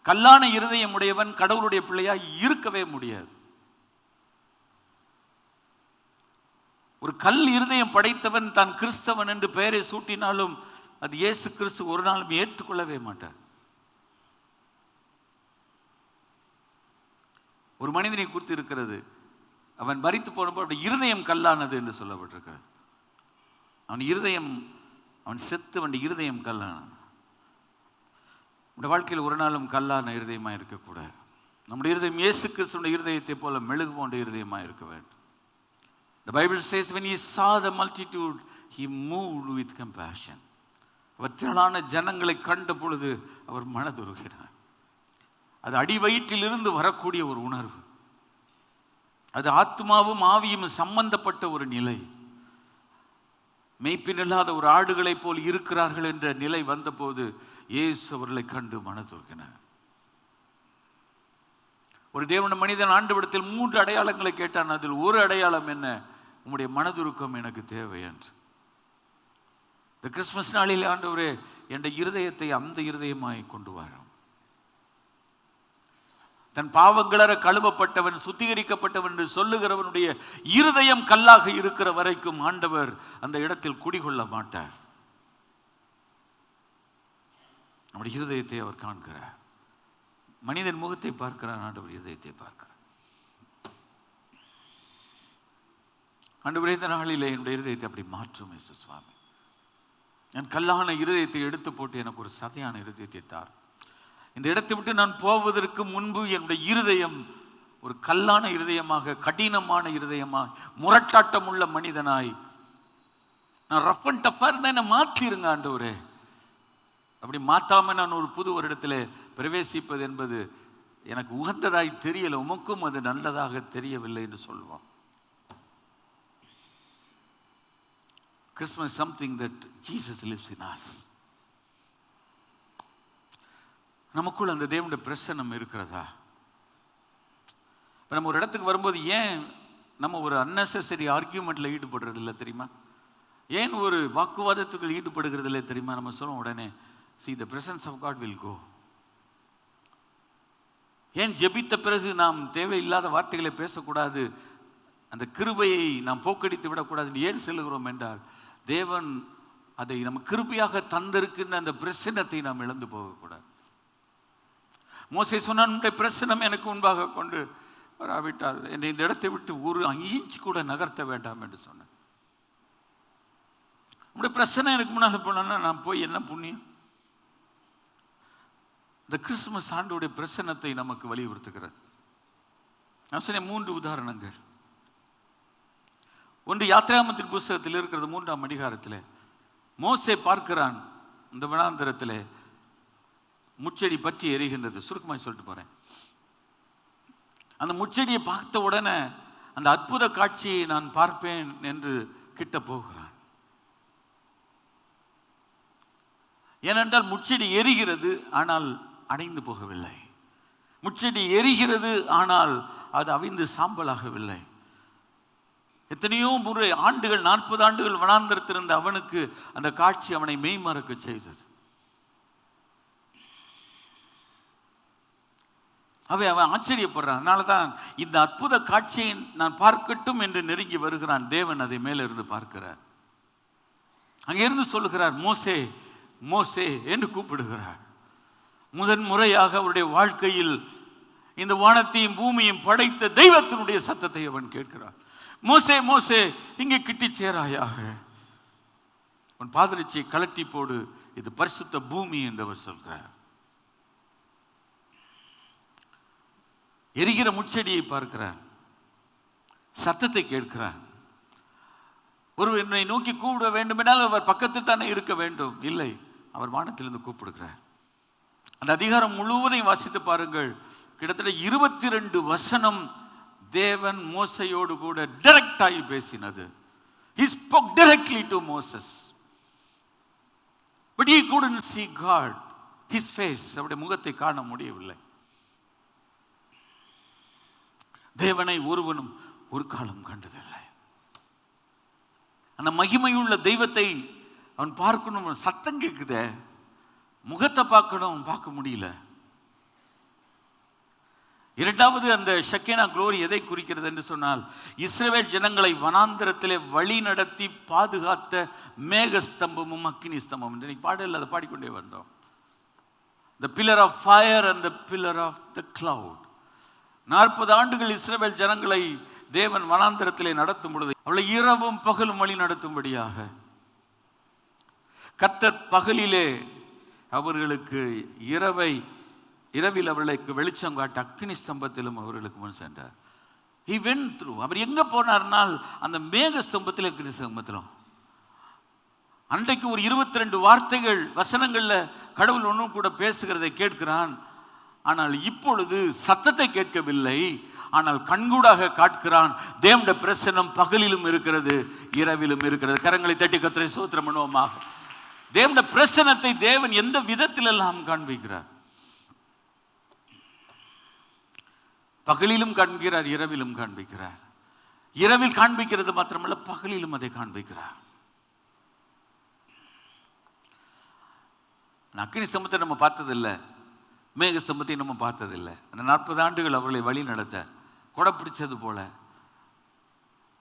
Speaker 1: கல்லான இருதயம் உடையவன் கடவுளுடைய பிள்ளையா இருக்கவே முடியாது. ஒரு கல் இருதயம் படைத்தவன் தான் கிறிஸ்தவன் என்று பெயரை சூட்டினாலும் அது இயேசு கிறிஸ்து ஒரு நாளும் ஏற்றுக்கொள்ளவே மாட்டார். ஒரு மனிதனை குறித்து இருக்கிறது, அவன் மரித்து போனப்போ அவருடைய இருதயம் கல்லானது என்று சொல்லப்பட்டிருக்கிறது. அவன் இருதயம், அவன் செத்து, அவன் இருதயம் கல்லானது. நம்முடைய வாழ்க்கையில் ஒரு நாளும் கல்லான இருதயமாக இருக்கக்கூடாது. நம்முடைய இருதயம் இயேசு கிறிஸ்துவின் இருதயத்தை போல மெழுகு போன்ற இருதயமாக இருக்க வேண்டும். The Bible says when he saw the multitude, he moved with compassion. அவர் திரளான ஜனங்களை கண்ட பொழுது அவர் மனதுருகிறார். அது அடி வயிற்றிலிருந்து வரக்கூடிய ஒரு உணர்வு, அது ஆத்மாவும் ஆவியும் சம்பந்தப்பட்ட ஒரு நிலை. மேய்ப்பின் இல்லாத ஒரு ஆடுகளை போல் இருக்கிறார்கள் என்ற நிலை வந்தபோது இயேசு அவர்களை கண்டு மனதுருகினார். ஒரு தேவன மனிதன் ஆண்டவரிடத்தில் 3 அடையாளங்களை கேட்டான். அதில் ஒரு அடையாளம் என்ன? உம்முடைய மனதுருக்கம் எனக்கு தேவை என்று. இந்த கிறிஸ்துமஸ் நாளில் ஆண்டவரே என்ற இருதயத்தை அந்த இருதயமாய் கொண்டு வரும். தன் பாவங்களற கழுவப்பட்டவன், சுத்திகரிக்கப்பட்டவன் என்று சொல்லுகிறவனுடைய இருதயம் கல்லாக இருக்கிற வரைக்கும் ஆண்டவர் அந்த இடத்தில் குடிகொள்ள மாட்டார். நம்முடைய இருதயத்தை அவர் காண்கிறார். மனிதன் முகத்தை பார்க்கிறார், ஆண்டவர் இருதயத்தை பார்க்கிறார். ஆண்டவரே, இந்த நாளிலே என்னுடைய இருதயத்தை அப்படி மாற்றும் இயேசு சுவாமி. என் கல்லான இருதயத்தை எடுத்து போட்டு எனக்கு ஒரு சதையான இருதயத்தை தார். இந்த இடத்தை விட்டு நான் போவதற்கு முன்பு என்னுடைய இருதயம் ஒரு கல்லான இருதயமாக, கடினமான இருதயமாக, முரட்டாட்டம் உள்ள மனிதனாய், நான் ரஃப் அண்ட் டஃபா இருந்தா என்னை மாற்றிருங்க ஆண்டவரே. அப்படி மாத்தாம நான் ஒரு புது வருடத்தில் பிரவேசிப்பது என்பது எனக்கு உகந்ததாய் தெரியல, உமக்கும் அது நல்லதாக தெரியவில்லை என்று சொல்லுவோம். Christmas is something that Jesus lives in us. நமக்குள்ள அந்த தேவனுடைய பிரசன்னம் இருக்கிறதா? இப்போ நம்ம ஒரு இடத்துக்கு வரும்போது ஏன் நம்ம ஒரு அன்னெசரி ஆர்கியூமெண்ட்ல ஈடுபடுறது இல்லை தெரியுமா? ஏன் ஒரு வாக்குவாதத்துக்குள் ஈடுபடுகிறது இல்லை தெரியுமா? நம்ம சொல்லுவோம் உடனே, see the presence of God will go. ஏன் ஜெபித்த பிறகு நாம் தேவையில்லாத வார்த்தைகளை பேசக்கூடாது, அந்த கிருபையை நாம் போக்கடித்து விடக்கூடாது ஏன் சொல்லுகிறோம் என்றால், தேவன் அதை நம்ம கிருபையாக தந்திருக்கின்ற அந்த பிரசன்னத்தை நாம் இழந்து போகக்கூடாது. மோசே சொன்னான், உன்னுடைய பிரசன்னம் எனக்கு முன்பாக கொண்டு வராவிட்டால் என்னை இந்த இடத்தை விட்டு ஒரு இன்ச் கூட நகர்த்த வேண்டாம் என்று சொன்னேன். உன்னுடைய பிரசன்னம் எனக்கு முன்னால் போனா நான் போய் என்ன புண்ணியம்? இந்த கிறிஸ்துமஸ் ஆண்டுடைய பிரசன்னத்தை நமக்கு வலியுறுத்துகிறது. நான் சொன்ன 3 உதாரணங்கள். ஒன்று யாத்திராகமத்தின் புஸ்தகத்தில் இருக்கிறது 3ஆம் அதிகாரத்தில் மோசே பார்க்கிறான், இந்த வனாந்தரத்தில் முச்செடி பற்றி எரிகின்றது. சுருக்கமாக சொல்லிட்டு போறேன். அந்த முச்செடியை பார்த்த உடனே அந்த அற்புத காட்சியை நான் பார்ப்பேன் என்று கிட்ட போகிறான். ஏனென்றால் முச்செடி எரிகிறது, ஆனால் அணைந்து போகவில்லை. முச்செடி எரிகிறது, ஆனால் அது அவிந்து சாம்பலாகவில்லை. எத்தனையோ முறை ஆண்டுகள் 40 ஆண்டுகள் வனாந்தரத்திருந்த அவனுக்கு அந்த காட்சி அவனை மெய்மறக்க செய்தது. அவன் ஆச்சரியப்படுறான். அதனாலதான் இந்த அற்புத காட்சியை நான் பார்க்கட்டும் என்று நெருங்கி வருகிறான். தேவன் அதை மேல இருந்து பார்க்கிறார். அங்கிருந்து சொல்லுகிறார், மோசே மோசே என்று கூப்பிடுகிறார். முதன் முறையாக அவருடைய வாழ்க்கையில் இந்த வானத்தையும் பூமியையும் படைத்த தெய்வத்தினுடைய சத்தத்தை அவன் கேட்கிறார். மோசே மோசே, இங்கே கிட்டி சேராயாக, உன் பாதரட்சியை கலட்டி போடு, இது பரிசுத்த பூமி என்று அவர் சொல்கிறார். எரிகிற முச்செடியை பார்க்கிறார், சத்தத்தை கேட்கிறார். ஒரு என்னை நோக்கி கூப்பிட வேண்டும் என்றால் அவர் பக்கத்தில் தானே இருக்க வேண்டும். இல்லை, அவர் வானத்திலிருந்து கூப்பிடுகிறார். அந்த அதிகாரம் முழுவதையும் வாசித்து பாருங்கள். கிட்டத்தட்ட 22 வசனம் தேவன் மோசையோடு கூட டைரக்டாகி பேசினது. He spoke directly to Moses. But he couldn't see God, his face. அவருடைய முகத்தை காண முடியவில்லை. தேவனை ஒருவனும் ஒரு காலம் கண்டதில்லை. அந்த மகிமையுள்ள தெய்வத்தை அவன் பார்க்கணும், சத்தம் கேட்குதே, முகத்தை பார்க்கணும், பார்க்க முடியல. இரண்டாவது, அந்த ஷக்கேனா குளோரி எதை குறிக்கிறது என்று சொன்னால், இஸ்ரவேல் ஜனங்களை வனாந்தரத்திலே வழி நடத்தி பாதுகாத்த மேகஸ்தம்பமும் அக்கினி ஸ்தம்பமும். இன்னைக்கு பாடல் அதை பாடிக்கொண்டே வந்தோம். The pillar of fire and the pillar of the cloud. 40 ஆண்டுகள் இஸ்ரவேல் ஜனங்களை தேவன் வனாந்தரத்திலே நடத்தும் பொழுது அவளை இரவும் பகலும் வழி நடத்தும்படியாக கர்த்தர் பகலிலே அவர்களுக்கு இரவில் அவர்களுக்கு வெளிச்சம் காட்ட அக்கினி ஸ்தம்பத்திலும் அவர்களுக்கு முன் சென்றார். He went through. அவர் எங்க போனார்னால் அந்த மேக ஸ்தம்பத்தில் அக்கினி ஸ்தம்பத்திலும். அன்றைக்கு ஒரு 22 வார்த்தைகள் வசனங்கள்ல கடவுள் ஒன்றும் கூட பேசுகிறதை கேட்கிறான். ஆனால் இப்பொழுது சத்தத்தை கேட்கவில்லை, ஆனால் கண்கூடாக காட்கிறான். தேவனுடைய பிரசன்னம் பகலிலும் இருக்கிறது, இரவிலும் இருக்கிறது. கரங்களை தட்டி கர்த்தரை ஸ்தோத்திரம் பண்ணுவோமாக. தேவனுடைய பிரசன்னத்தை தேவன் எந்த விதத்தில் எல்லாம் காண்பிக்கிறார். பகலிலும் காண்கிறார், இரவிலும் காண்பிக்கிறார். இரவில் காண்பிக்கிறது மாத்திரமல்ல, பகலிலும் அதை காண்பிக்கிறார். அக்கினி ஸ்தம்பத்தை நம்ம பார்த்ததில்லை, மேக ஸ்தம்பத்தை நம்ம பார்த்ததில்லை. அந்த 40 ஆண்டுகள் அவர்களை வழி நடத்த கொடை பிடிச்சது போல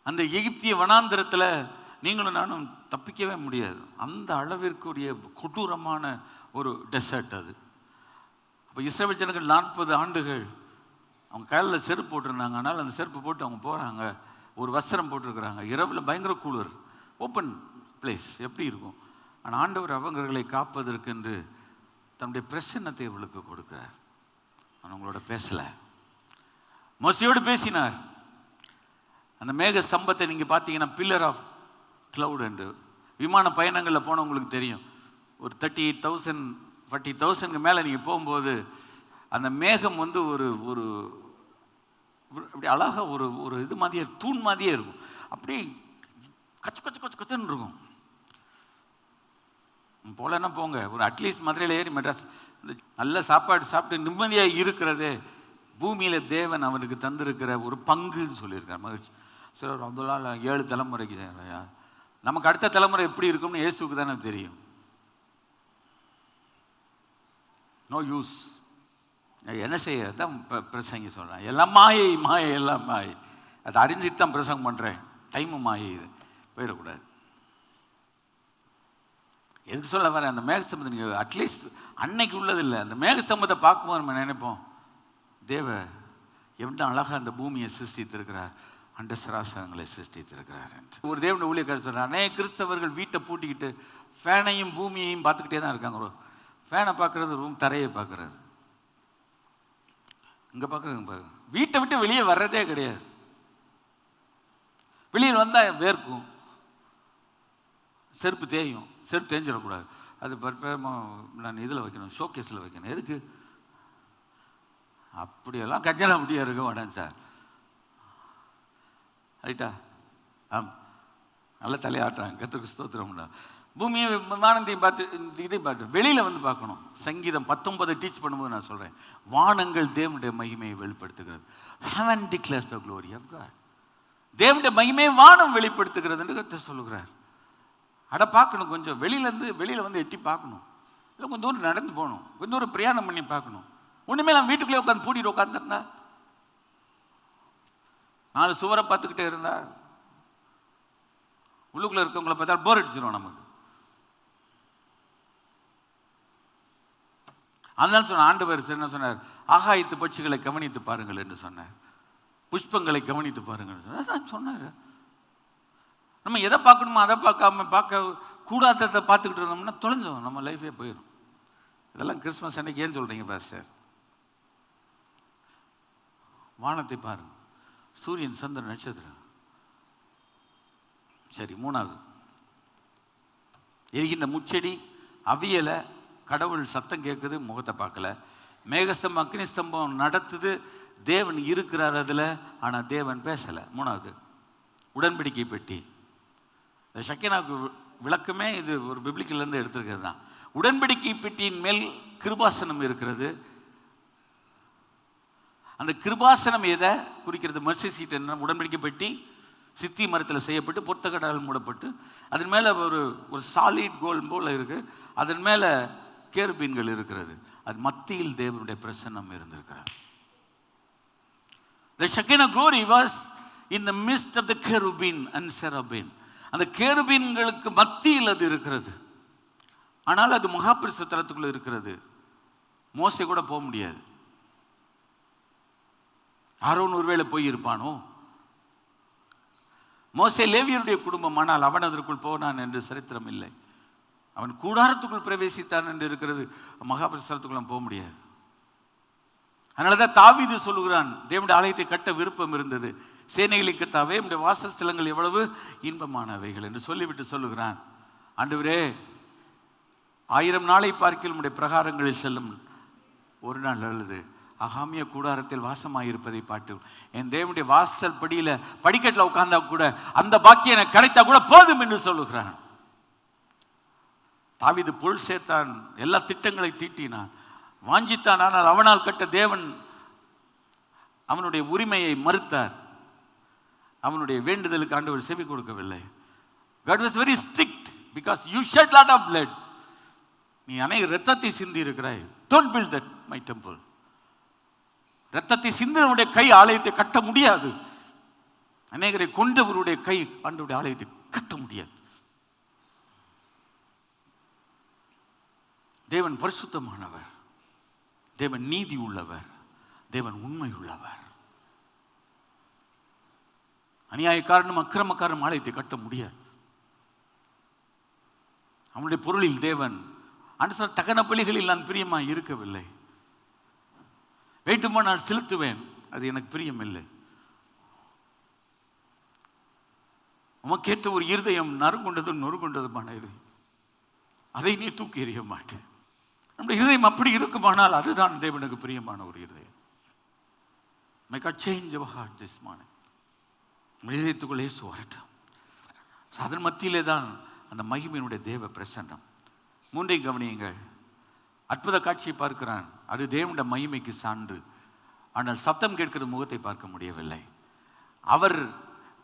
Speaker 1: அந்த எகிப்திய வனாந்தரத்தில் நீங்களும் நானும் தப்பிக்கவே முடியாது. அந்த அளவிற்குரிய கொடூரமான ஒரு டெசர்ட் அது. அப்போ இஸ்ரவேல் ஜனங்கள் 40 ஆண்டுகள் அவங்க கையில் செருப்பு போட்டிருந்தாங்க. ஆனால் அந்த செருப்பு போட்டு அவங்க போகிறாங்க, ஒரு வஸ்திரம் போட்டிருக்கிறாங்க. இரவில் பயங்கர கூலர், ஓப்பன் பிளேஸ், எப்படி இருக்கும். ஆனால் ஆண்டவர் அவங்களை காப்பதற்கென்று தன்னுடைய பிரசன்னத்தை அவளுக்கு கொடுக்கிறார். நான் உங்களோட பேசலை, மோசையோடு பேசினார். அந்த மேக ஸ்தம்பத்தை நீங்கள் பார்த்தீங்கன்னா பில்லர் ஆஃப் கிளவுட் என்று விமான பயணங்களில் போனவங்களுக்கு தெரியும். ஒரு 38,000 40,000க்கு மேலே நீங்கள் போகும்போது அந்த மேகம் வந்து ஒரு ஒரு அப்படி அழகாக ஒரு இது மாதிரியே, தூண் மாதிரியே இருக்கும். அப்படியே கச்சு கச்சு கச்சு கச்சுன்னு இருக்கும். போலன்னா போங்க, ஒரு அட்லீஸ்ட் மதுரையில் ஏறி மெட்ராஸ் இந்த நல்ல சாப்பாடு சாப்பிட்டு நிம்மதியாக இருக்கிறது பூமியில் தேவன் அவனுக்கு தந்திருக்கிற ஒரு பங்குன்னு சொல்லியிருக்கார். மகிழ்ச்சி. சிலர் அதெல்லாம் 7 தலைமுறைக்கு நமக்கு அடுத்த தலைமுறை எப்படி இருக்கும்னு இயேசுக்கு தானே தெரியும். No use. என்ன செய்ய தான் பிரசங்க சொல்கிறேன். எல்லாம் மாயை, மாயை, எல்லாம் மாயை. அதை அறிஞ்சிட்டு தான் பிரசங்கம் பண்ணுறேன். டைமு மாயை, இது போயிடக்கூடாது. எதுக்கு சொல்ல வரேன், அந்த மேகஸ்தம்பத்தை நீங்கள் அட்லீஸ்ட் அன்னைக்கு உள்ளது இல்லை, அந்த மேகஸ்தம்பத்தை பார்க்கும்போது நம்ம நினைப்போம், தேவ எவ்வளோ அழகாக அந்த பூமியை சிருஷ்டித்திருக்கிறார், அண்ட சராசரங்களை சிருஷ்டித்திருக்கிறார் என்று. ஒரு தேவனுடைய ஊழியக்காரர் சொல்கிறார், அநேக கிறிஸ்தவர்கள் வீட்டை பூட்டிக்கிட்டு ஃபேனையும் பூமியையும் பார்த்துக்கிட்டே தான் இருக்காங்க. ஃபேனை பார்க்குறது, ரூம் தரையை பார்க்குறது, இங்கே பார்க்குறது, வீட்டை விட்டு வெளியே வர்றதே கிடையாது. வெளியில் வந்தால் வேர்க்கும், செருப்பு தேயும், செருப்பு தேஞ்சிடக்கூடாது, அது நான் இதில் வைக்கணும், ஷோகேஸில் வைக்கணும். எதுக்கு? அப்படியெல்லாம் கஞ்சனா முடியா இருக்க மாட்டேன் சார். ரைட்டா? நல்ல தலையாட்டுறாங்க, கர்த்தருக்கு ஸ்தோத்திரம்டா. பூமியை வானத்தையும் பார்த்து இதையும் பார்த்து வெளியில் வந்து பார்க்கணும். சங்கீதம் 19 டீச் பண்ணும்போது நான் சொல்கிறேன், வானங்கள் தேவனுடைய மகிமையை வெளிப்படுத்துகிறது. Heaven declares the glory of God. தேவனுடைய மகிமையை வானம் வெளிப்படுத்துகிறது என்று கர்த்தர் சொல்லுகிறார். அட பார்க்கணும், கொஞ்சம் வெளியில் வந்து எட்டி பார்க்கணும், இல்லை கொஞ்சம் தூரம் நடந்து போகணும், கொஞ்சம் தூரம் பிரயாணம் பண்ணி பார்க்கணும். ஒன்றுமே நான் வீட்டுக்குள்ளே உட்காந்து பூட்டிட்டு உட்காந்துருந்தா, 4 சுவரை பார்த்துக்கிட்டே இருந்தா உள்ளுக்குள்ளே இருக்கவங்களை பார்த்தா போர் அடிச்சிடும் நமக்கு. அதனால சொன்ன ஆண்டவர் என்ன சொன்னார், ஆகாயத்து பட்சிகளை கவனித்து பாருங்கள் என்று சொன்னார், புஷ்பங்களை கவனித்து பாருங்கள் சொன்னார். நம்ம எதை பார்க்கணுமோ அதை பார்க்க கூடாததை பார்த்துக்கிட்டு இருந்தோம்னா தொலைஞ்சோம், நம்ம லைஃபே போயிடும். இதெல்லாம் கிறிஸ்மஸ் அன்னைக்கு ஏன் சொல்கிறீங்க பாஸ்டர்? வானத்தை பாருங்க, சூரியன், சந்திரன், நட்சத்திரம். சரி, 3வது, எரிகின்ற முச்செடி அவியலை, கடவுள் சத்தம் கேட்குது, முகத்தை பார்க்கல. மேகஸ்தம்பம் அக்னிஸ்தம்பம் நடத்துது, தேவன் இருக்கிறார் அதில், ஆனால் தேவன் பேசலை. 3வது, உடன்படிக்கை பெட்டி. இந்த ஷக்கீனாவுக்கு விளக்கமே இது ஒரு பிப்ளிக்கிலேருந்து எடுத்திருக்கிறது தான். உடன்படிக்கை பெட்டியின் மேல் கிருபாசனம் இருக்கிறது. அந்த கிருபாசனம் எதை குறிக்கிறது? Mercy seat. என்ன? உடன்படிக்கை பெட்டி சித்தி மரத்தில் செய்யப்பட்டு பொத்தக்கடால் மூடப்பட்டு அதன் மேலே ஒரு சாலிட் கோல் போல் இருக்குது, அதன் மேலே கேருபீன்கள் இருக்கிறது. அது மத்தியில் தேவனுடைய பிரசன்னம் இருந்திருக்கிறார். The Shekinah glory was in the midst of the cherubim and cherubim. அந்த கேருபீன்களுக்கு மத்தியில் அது இருக்கிறது. ஆனால் அது மகாபரிசுத்த தலத்துக்குள்ள இருக்கிறது. மோசே கூட போக முடியாது. ஆரோன் ஒருவேளை போயிருப்பானோ? மோசே லேவியருடைய குடும்பம், ஆனால் அவன் அதற்குள் போனான் என்று சரித்திரம் இல்லை. அவன் கூடாரத்துக்குள் பிரவேசித்தான் என்று இருக்கிறது. மகாபரிசுத்தலத்துக்குள்ள போக முடியாது. அதனாலதான் தாவீது சொல்லுகிறான், தேவனுடைய ஆலயத்தை கட்ட விருப்பம் இருந்தது, சேனைகளை கட்டாவே நம்முடைய வாசஸ்தலங்கள் எவ்வளவு இன்பமானவைகள் என்று சொல்லிவிட்டு சொல்லுகிறான், ஆண்டவரே 1000 நாளை பார்க்கில் நம்முடைய பிரகாரங்களில் செல்லும் ஒரு நாள் நல்லது, அகாமிய கூடாரத்தில் வாசமாயிருப்பதை பாட்டு. என் தேவனுடைய வாசல் படியில படிக்கட்டில் உட்கார்ந்தா கூட அந்த பாக்கியம் எனக்கு கிடைத்தா கூட போதும் என்று சொல்லுகிறான். தாவீது பொருள் சேர்த்தான், எல்லா திட்டங்களை தீட்டினான், வாஞ்சித்தான். ஆனால் அவனால் கட்ட தேவன் அவனுடைய உரிமையை மறுத்தார். அவனுடைய வேண்டுதலுக்கு ஆண்டவர் செவி கொடுக்கவில்லை. God was very strict because you shed lot of blood. நீ அநேக இரத்தத்தை சிந்தி இருக்கிறாய். Don't build that my temple. இரத்தத்தை சிந்தினவருடைய கை ஆலயத்தை கட்ட முடியாது. அநேகரை கொண்டவருடைய கை ஆண்டவருடைய ஆலயத்தை கட்ட முடியாது. தேவன் பரிசுத்தமானவர், தேவன் நீதி உள்ளவர், தேவன் உண்மை உள்ளவர். அநியாயக்காரனும் அக்கிரமக்காரனும் ஆலயத்தை கட்ட முடியாது. அவனுடைய பொருளில் தேவன் தகன பலிகளில் நான் பிரியமாக இருக்கவில்லை, வேண்டுமா நான் செலுத்துவேன், அது எனக்கு பிரியமில்லை. உமக்கேற்ற ஒரு இருதயம் நறுங்குண்டதும் நொறுங்குண்டதுமான இருதயம், அதை நீ தூக்கி எறிய மாட்டேன். நம்முடைய இருதயம் அப்படி இருக்குமானால் அதுதான் தேவனுக்கு பிரியமான ஒரு இருதயம். Make a change of heart this morning. இதயத்துக்குள்ளே வரட்டும். அதன் மத்தியிலே தான் அந்த மகிமையினுடைய தேவ பிரசன்னம். மூன்றையும் கவனியுங்கள். அற்புத காட்சியை பார்க்கிறான், அது தேவனுடைய மகிமைக்கு சான்று. ஆனால் சத்தம் கேட்கிற முகத்தை பார்க்க முடியவில்லை. அவர்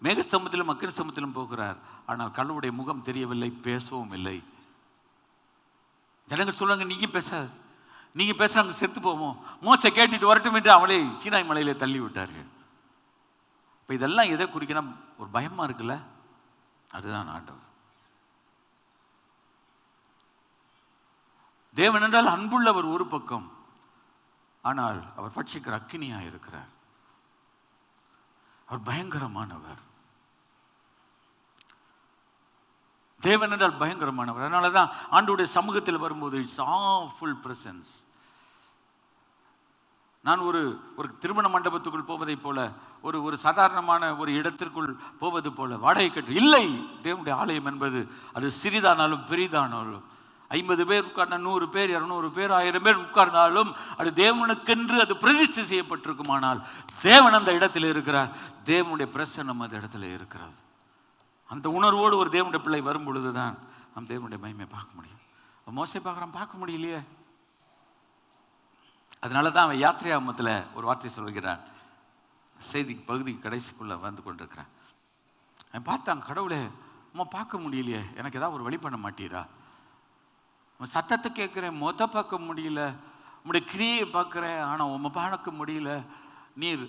Speaker 1: மேகஸ்தம்பத்திலும் அக்கினி ஸ்தம்பத்திலும் போகிறார், ஆனால் கடவுளுடைய முகம் தெரியவில்லை, பேசவும் இல்லை. ஜனங்கள் சொல்றாங்க, நீங்க பேசாது, நீங்க பேசுறாங்க செத்து போவோம், மோசே கேட்டுட்டு வரட்டும் என்று அவளை சீனாய் மலையிலே தள்ளி விட்டார்கள். இப்போ இதெல்லாம் எதை குறிக்கணும்? ஒரு பயமா இருக்குல்ல, அதுதான் ஆண்டவர். தேவன் என்றால் அன்புள்ளவர் ஒரு பக்கம், ஆனால் அவர் பட்சிக்கிற அக்கினியா இருக்கிறார். அவர் பயங்கரமானவர். தேவன் என்றால் பயங்கரமானவர். அதனாலதான் ஆண்டவருடைய சமூகத்தில் வரும்போது இட்ஸ் ஆஃபுல் பிரசன்ஸ். நான் ஒரு திருமண மண்டபத்துக்குள் போவதை போல, ஒரு சாதாரணமான ஒரு இடத்திற்குள் போவது போல வாடகை கட்டு இல்லை. தேவனுடைய ஆலயம் என்பது அது சிறிதானாலும் பெரிதானாலும், 50 பேர் உட்கார்ந்தா 100 பேர் 200 பேர் 1000 பேர் உட்கார்ந்தாலும் அது தேவனுக்கென்று அது பிரதிஷ்டை செய்யப்பட்டிருக்குமானால் தேவன் அந்த இடத்தில் இருக்கிறார், தேவனுடைய பிரசன்னம் அந்த இடத்துல இருக்கிறது. அந்த உணர்வோடு ஒரு தேவனுடைய பிள்ளை வரும் பொழுதுதான் நம் தேவனுடைய மகிமையை பார்க்க முடியும். மோசே பார்க்க முடியலையே. அதனால தான் அவன் யாத்திரையாமத்தில் ஒரு வார்த்தை சொல்கிறான். செய்தி பகுதி கடைசிக்குள்ளே வந்து கொண்டிருக்கிறான். அவன் பார்த்தான், கடவுளே அம்மா பார்க்க முடியலையே, எனக்கு ஏதாவது ஒரு வழி பண்ண மாட்டீரா? உன் சத்தத்தை கேட்குறேன், பார்க்க முடியல, உங்களுடைய கிரியை பார்க்குறேன், ஆனால் உம்மை பார்க்க முடியல. நீர்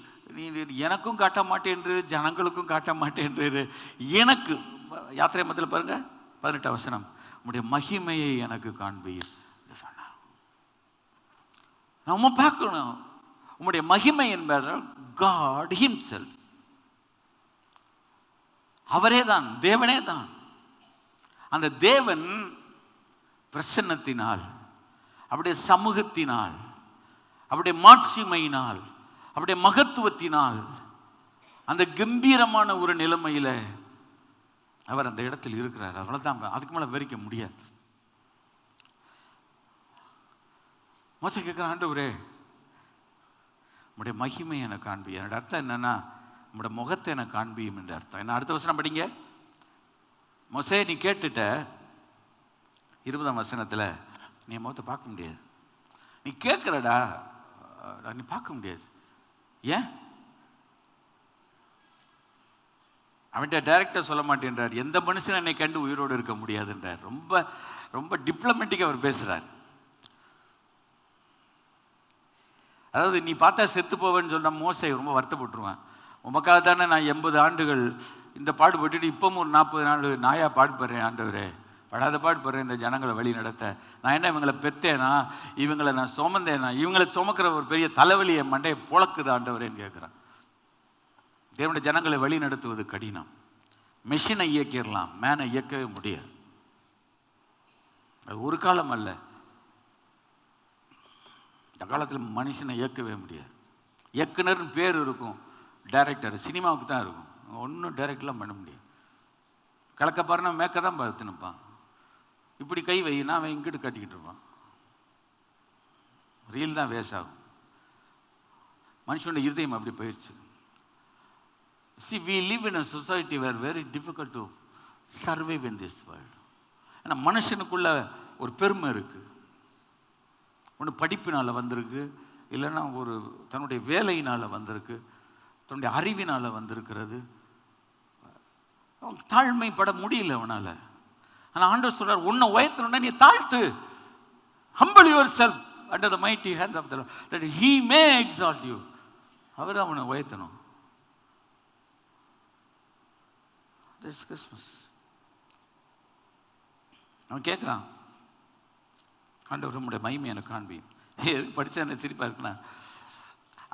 Speaker 1: எனக்கும் காட்ட மாட்டேன்று, ஜனங்களுக்கும் காட்ட மாட்டேன்று. எனக்கு யாத்திரை மத்தியில் பாருங்க 18 வசனம், உங்களுடைய மகிமையை எனக்கு காண்பீர் சொன்னார். நம்ம பார்க்கணும் உங்களுடைய மகிமை என்பதால் God himself, அவரே தான், தேவனே தான். அந்த தேவன் பிரசன்னத்தினால், அவருடைய சமூகத்தினால், அவருடைய மாட்சிமையினால், அவருடைய மகத்துவத்தினால், அந்த கம்பீரமான ஒரு நிலைமையில அவர் அந்த இடத்தில் இருக்கிறார். அவ்வளவுதான், அதுக்கு மேல விவரிக்க முடியாது. மோசே கேட்கிற, ஆண்டவரே உம்முடைய மகிமை எனக்கு காண்பி. என்னோட அர்த்தம் என்னன்னா, உம்முடைய முகத்தை எனக்கு காண்பியும் என்ற அர்த்தம். என்ன? அடுத்த வசனம் படிங்க. மோசே நீ கேட்டுட்ட, 20ஆம் வசனத்துல, நீ முகத்தை பார்க்க முடியாது. நீ கேட்கிறடா, நீ பார்க்க முடியாது. ஏன்? அவன்கிட்ட டைரக்டா சொல்ல மாட்டேன்றார். எந்த மனுஷன் என்னை கண்டு உயிரோடு இருக்க முடியாதுன்றார். ரொம்ப ரொம்ப டிப்ளமேட்டிக்கா அவர் பேசுறார். அதாவது நீ பார்த்தா செத்து போவேன்னு சொன்ன மோசே ரொம்ப வருத்தப்பட்டுருவான். உமக்காக தானே நான் 80 ஆண்டுகள் இந்த பாடுபட்டுட்டு இப்பவும் ஒரு 40 நாள் நாயா பாடுபடுறேன். ஆண்டவரே படாத பாடுபடுறேன் இந்த ஜனங்களை வழி நடத்த. நான் என்ன இவங்களை பெத்தேனா, இவங்களை நான் சுமந்தேனா, இவங்களை சுமக்கிற ஒரு பெரிய தலைவலியை மண்டையை புழக்குது ஆண்டவரேன்னு கேட்குறான். தேவனுடைய ஜனங்களை வழி நடத்துவது கடினம். மெஷினை இயக்கிடலாம், மேனை இயக்கவே முடியாது. அது ஒரு காலம் அல்ல, இந்த காலத்தில் மனுஷனை இயக்கவே முடியாது. இயக்குனர்னு பேர் இருக்கும், டைரக்டர் சினிமாவுக்கு தான் இருக்கும். ஒன்றும் டைரக்ட்லாம் பண்ண முடியாது. கலக்க பாருன்னா மேக்க தான் பார்த்து நிற்பான். இப்படி கை வைனா அவன் இங்கிட்டு காட்டிக்கிட்டு இருப்பான். ரீல் தான் வேஸ்ட் ஆகும். மனுஷனுடைய இருதயம் அப்படி போயிடுச்சு. See, we live in a society where very difficult to survive in this world. ஏன்னா மனுஷனுக்குள்ள ஒரு பெருமை இருக்கு. ஒன்று படிப்பினால் வந்திருக்கு, இல்லைன்னா ஒரு தன்னுடைய வேலையினால் வந்திருக்கு, தன்னுடைய அறிவினால் வந்திருக்கிறது. தாழ்மைப்பட முடியல அவனால். ஆனால் ஆண்டவர் சொல்றார், உன்னை உயர்த்தணும்னா நீ தாழ்த்து. Humble yourself under the mighty hand of the Lord that he may exalt you. அவர் அவனை உயர்த்தணும். This Christmas அவன் கேட்குறான், ஆண்டவர் உம்முடைய மகிமை எனக்கு காண்பி. படித்தா என்ன சிரிப்பா இருக்குண்ணா,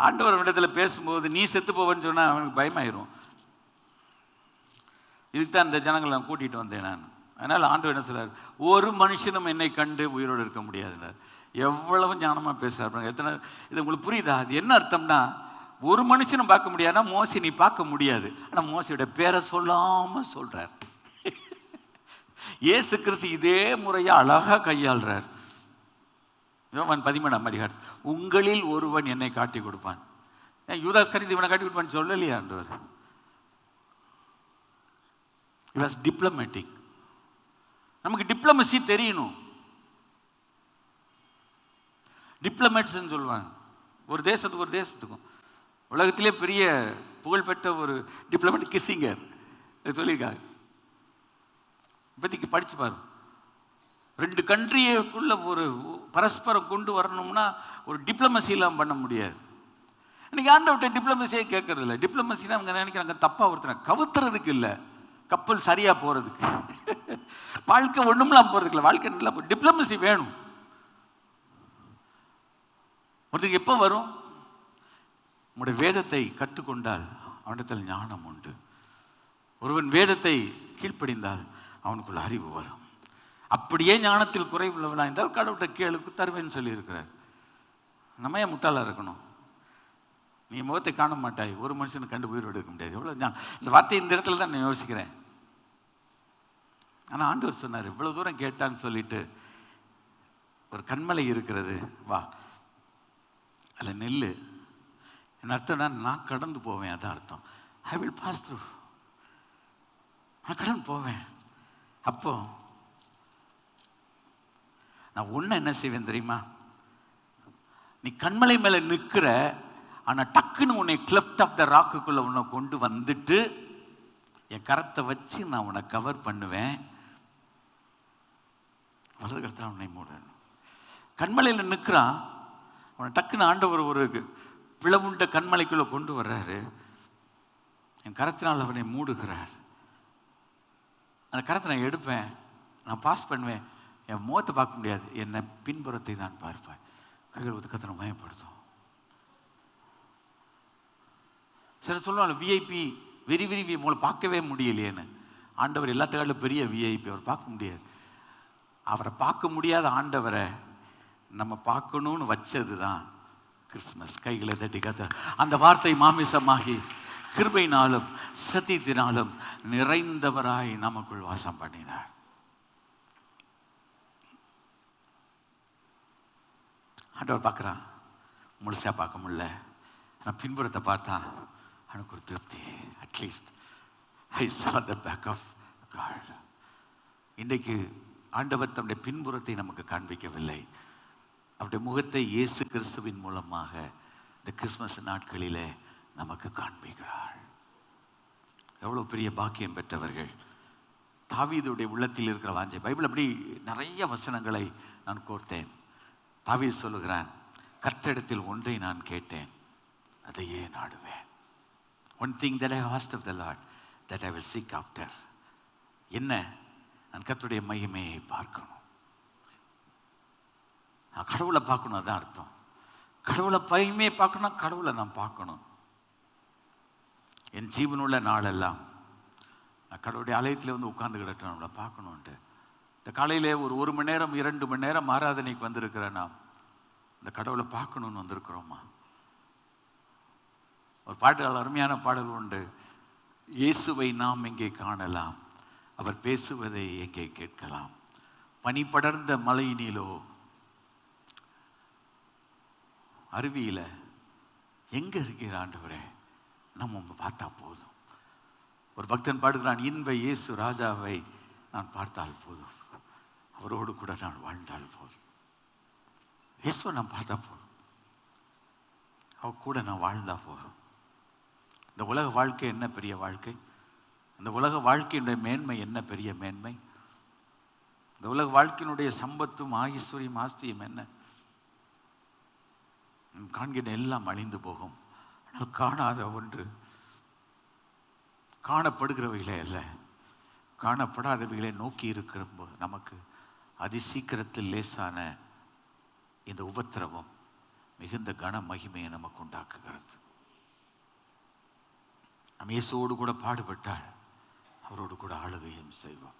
Speaker 1: ஆண்டவர் இடத்துல பேசும்போது நீ செத்து போவேன்னு சொன்னால் அவனுக்கு பயமாயிரும். இதுக்கு தான் இந்த ஜனங்களை நான் கூட்டிகிட்டு வந்தேன் நான். அதனால் ஆண்டவர் என்ன சொல்றார், ஒரு மனுஷனும் என்னை கண்டு உயிரோடு இருக்க முடியாதுன்றார். எவ்வளவு ஞானமாக பேசுகிறார். எத்தனை இது உங்களுக்கு புரியுதா? அது என்ன அர்த்தம்னா, ஒரு மனுஷனும் பார்க்க முடியாதுன்னா மோசே நீ பார்க்க முடியாது. ஆனால் மோசையோட பேரை சொல்லாமல் சொல்கிறார். இயேசு கிறிஸ்து இதே முறையை அழகாக கையாளுறார். யோவான் 13ஆம் அதிகாரம், உங்களில் ஒருவன் என்னை காட்டி கொடுப்பான். ஏன் யூதாஸ் கரிந்து இவனை காட்டி கொடுப்பான்னு சொல்லலையா ஆண்டவர்? He was diplomatic. நமக்கு டிப்ளமசி தெரியணும். டிப்ளமேட்ஸ்ன்னு சொல்லுவாங்க. ஒரு தேசத்துக்கும் உலகத்திலே பெரிய புகழ்பெற்ற ஒரு டிப்ளமேட் கிஸ்ஸிங்கர் சொல்லியிருக்காங்க. இப்போதைக்கு படிச்சு பாரு. 2 கண்ட்ரிக்குள்ள ஒரு பரஸ்பரம் கொண்டு வரணும்னா ஒரு டிப்ளமசிலாம் பண்ண முடியாது. இன்னைக்கு ஆண்டவர்கிட்ட டிப்ளமசியே கேட்கறது இல்லை. டிப்ளமசினா அவங்க நினைக்கிறாங்க தப்பா ஒருத்தனை கவுத்துறதுக்கு இல்லை, கப்பல் சரியா போறதுக்கு. வாழ்க்கை ஒண்ணும்லாம் போறதுக்கு இல்லை, வாழ்க்கை நல்லா டிப்ளமசி வேணும். ஒருத்தருக்கு எப்போ வரும்? உங்களுடைய வேதத்தை கற்றுக்கொண்டால் அவனிடத்தில் ஞானம் உண்டு. ஒருவன் வேதத்தை கீழ்ப்படிந்தால் அவனுக்குள்ள அறிவு வரும். அப்படியே ஞானத்தில் குறைவுள்ளவனா என்றால் கடவுள்கிட்ட கேளுக்கு தருவேன்னு சொல்லி இருக்கிறார். நம்ம ஏன் முட்டாளா இருக்கணும்? நீ முகத்தை காண மாட்டாய், ஒரு மனுஷனை கண்டு உயிர் எடுக்க முடியாது. எவ்வளோ இந்த வார்த்தை இந்த இடத்துல தான் நான் யோசிக்கிறேன். ஆனால் ஆண்டவர் சொன்னார், இவ்வளோ தூரம் கேட்டான்னு சொல்லிட்டு ஒரு கண்மலை இருக்கிறது, வா அதில் நெல்லு. என் அர்த்தம்னா நான் கடந்து போவேன். அதான் அர்த்தம். I will pass through. நான் கடந்து போவேன். அப்போ நான் ஒன்று என்ன செய்வேன் தெரியுமா? நீ கண்மலை மேலே நிற்கிற, ஆனால் டக்குன்னு உன்னை கிளெஃப்ட் ஆஃப் த ராக்குக்குள்ளே உன்னை கொண்டு வந்துட்டு என் கரத்தை வச்சு நான் உன்னை கவர் பண்ணுவேன். வலது கரத்தில் உன்னை மூடணும். கண்மலையில் நிற்கிறான், அவனை டக்குன்னு ஆண்டவர் ஒரு பிளவுண்ட கண்மலைக்குள்ளே கொண்டு வர்றாரு. என் கரத்தினால் அவனை மூடுகிறார். அந்த கரத்தை நான் எடுப்பேன், நான் பாஸ் பண்ணுவேன். என் முகத்தை பார்க்க முடியாது, என்னை பின்புறத்தை தான் பார்ப்பேன். கைகள் ஒதுக்கத்தை மயப்படுத்தும். சில சொல்லுவாங்க விஐபி, வெரி வெரி உங்களை பார்க்கவே முடியலையேன்னு. ஆண்டவர் எல்லாத்துக்காலும் பெரிய விஐபி, அவர் பார்க்க முடியாது. அவரை பார்க்க முடியாத ஆண்டவரை நம்ம பார்க்கணும்னு வச்சது தான் கிறிஸ்மஸ். கைகளை தட்டி கத்த அந்த வார்த்தை மாமிசமாகி கிருபையினாலும் சத்தியத்தினாலும் நிறைந்தவராய் நமக்குள் வாசம் பண்ணினார். ஆண்டவர் பார்க்குறான், முழுசா பார்க்க முடியல, ஆனால் பின்புறத்தை பார்த்தா எனக்கு ஒரு திருப்தி. At least I saw the back of God. இன்றைக்கு ஆண்டவர் தன்னுடைய பின்புறத்தை நமக்கு காண்பிக்கவில்லை, அவருடைய முகத்தை இயேசு கிறிஸ்துவின் மூலமாக இந்த கிறிஸ்மஸ் நாட்களிலே நமக்கு காண்பிக்கிறார். எவ்வளோ பெரிய பாக்கியம் பெற்றவர்கள். தாவீதுடைய உள்ளத்தில் இருக்கிற வாஞ்சை. பைபிள் அப்படி நிறைய வசனங்களை நான் கோர்த்தேன். தாவீது சொல்லுகிறான், கர்த்தரிடத்தில் ஒன்றை நான் கேட்டேன், அதையே நாடுவேன். One thing that I asked of the Lord, that I will seek after. என்ன? நான் கர்த்தருடைய மகிமையை பார்க்கணும். நான் கடவுளை பார்க்கணும், அதான் அர்த்தம். கடவுளை மகிமையை பார்க்கணும், கடவுளை நான் பார்க்கணும். என் ஜீவனுள்ள நாளெல்லாம் நான் கடவுளுடைய ஆலயத்தில் வந்து உட்கார்ந்து கிடக்கணும், நம்மளை பார்க்கணுன்ட்டு. இந்த காலையிலே ஒரு மணி நேரம் 2 மணி நேரம் ஆராதனைக்கு வந்திருக்கிறேன். நாம் இந்த கடவுளை பார்க்கணுன்னு வந்திருக்கிறோமா? ஒரு பாடல், அருமையான பாடல் உண்டு. இயேசுவை நாம் எங்கே காணலாம், அவர் பேசுவதை எங்கே கேட்கலாம். பனி படர்ந்த மலையினிலோ அருவியில எங்க இருக்கிற ஆண்டவரே, நம்ம பார்த்தா போதும். ஒரு பக்தன் பாடுகிறான், இன்ப இயேசு ராஜாவை நான் பார்த்தால் போதும், அவரோடு கூட நான் வாழ்ந்தால் போதும். இயேசுவை நான் பார்த்தா போதும், அவர் கூட நான் வாழ்ந்தா போதும். இந்த உலக வாழ்க்கை என்ன பெரிய வாழ்க்கை? இந்த உலக வாழ்க்கையினுடைய மேன்மை என்ன பெரிய மேன்மை? இந்த உலக வாழ்க்கையினுடைய சம்பத்தும் ஐஸ்வர்யம் ஆஸ்தியும் என்ன? காண்கிற எல்லாம் அழிந்து போகும், ஆனால் காணாத ஒன்று, காணப்படுகிறவைகளே அல்ல, காணப்படாதவைகளை நோக்கி இருக்கிற போது நமக்கு அதிசீக்கிரத்தில் லேசான இந்த உபத்திரவம் மிகுந்த கன மகிமையை நமக்கு உண்டாக்குகிறது. நம்ம இயேசுவோடு கூட பாடுபட்டால் அவரோடு கூட ஆளுகையும் செய்வோம்.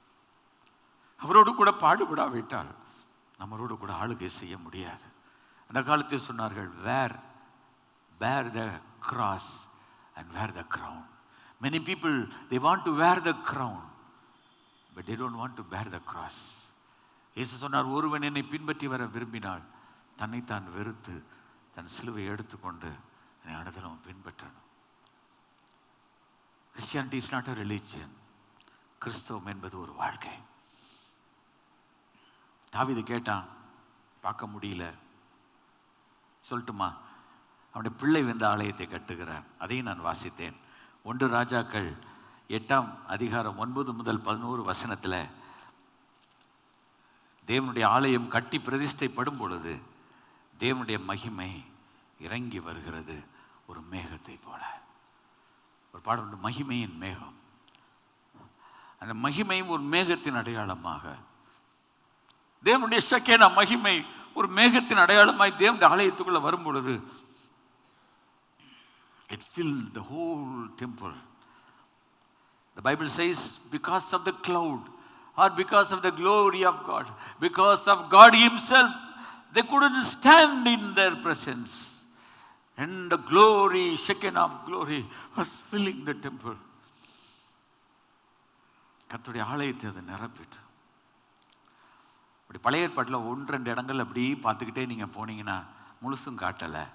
Speaker 1: அவரோடு கூட பாடுபடாவிட்டால் நம்மளோடு கூட ஆளுகை செய்ய முடியாது. அந்த காலத்தில் சொன்னார்கள், bear the cross and wear the crown. Many people, they want to wear the crown, but they don't want to bear the cross. இயேசு சொன்னார், ஒருவன் என்னை பின்பற்றி வர விரும்பினால் தன்னைத்தான் வெறுத்து தன் சிலுவை எடுத்துக்கொண்டு என்னை அனுதினமும் பின்பற்றணும். Christianity is not a religion. கிறிஸ்தவம் என்பது ஒரு வாழ்க்கை. தாவீது கேட்டான், பார்க்க முடியல, சொல்லட்டுமா? அவனுடைய பிள்ளை வந்து ஆலயத்தை கட்டுகிறான். அதையும் நான் வாசித்தேன். 1 ராஜாக்கள் 8ஆம் அதிகாரம் 9 முதல் 11 வசனத்தில் தேவனுடைய ஆலயம் கட்டி பிரதிஷ்டைப்படும் பொழுது தேவனுடைய மகிமை இறங்கி வருகிறது ஒரு மேகத்தை போல. ஒரு பாடம் உண்டு, மகிமையின் மேகம். அந்த மகிமையும் ஒரு மேகத்தின் அடையாளமாக, தேவனுடைய ஷக்கேனா மகிமை ஒரு மேகத்தின் அடையாளமாய் தேவனுடைய ஆலயத்துக்குள்ள வரும் பொழுது it filled the whole temple. The Bible says because of the cloud or because of the glory of God, because of God himself, they couldn't stand in their presence, and the glory, Shekinah of glory was filling the temple. கர்த்தருடைய ஆலயத்தை அது நிரப்பிட்டு, அப்படி பழைய ஏற்பாட்டில் 1-2 இடங்கள் அப்படி பார்த்துக்கிட்டே நீங்கள் போனீங்கன்னா முழுசும் காட்டலை.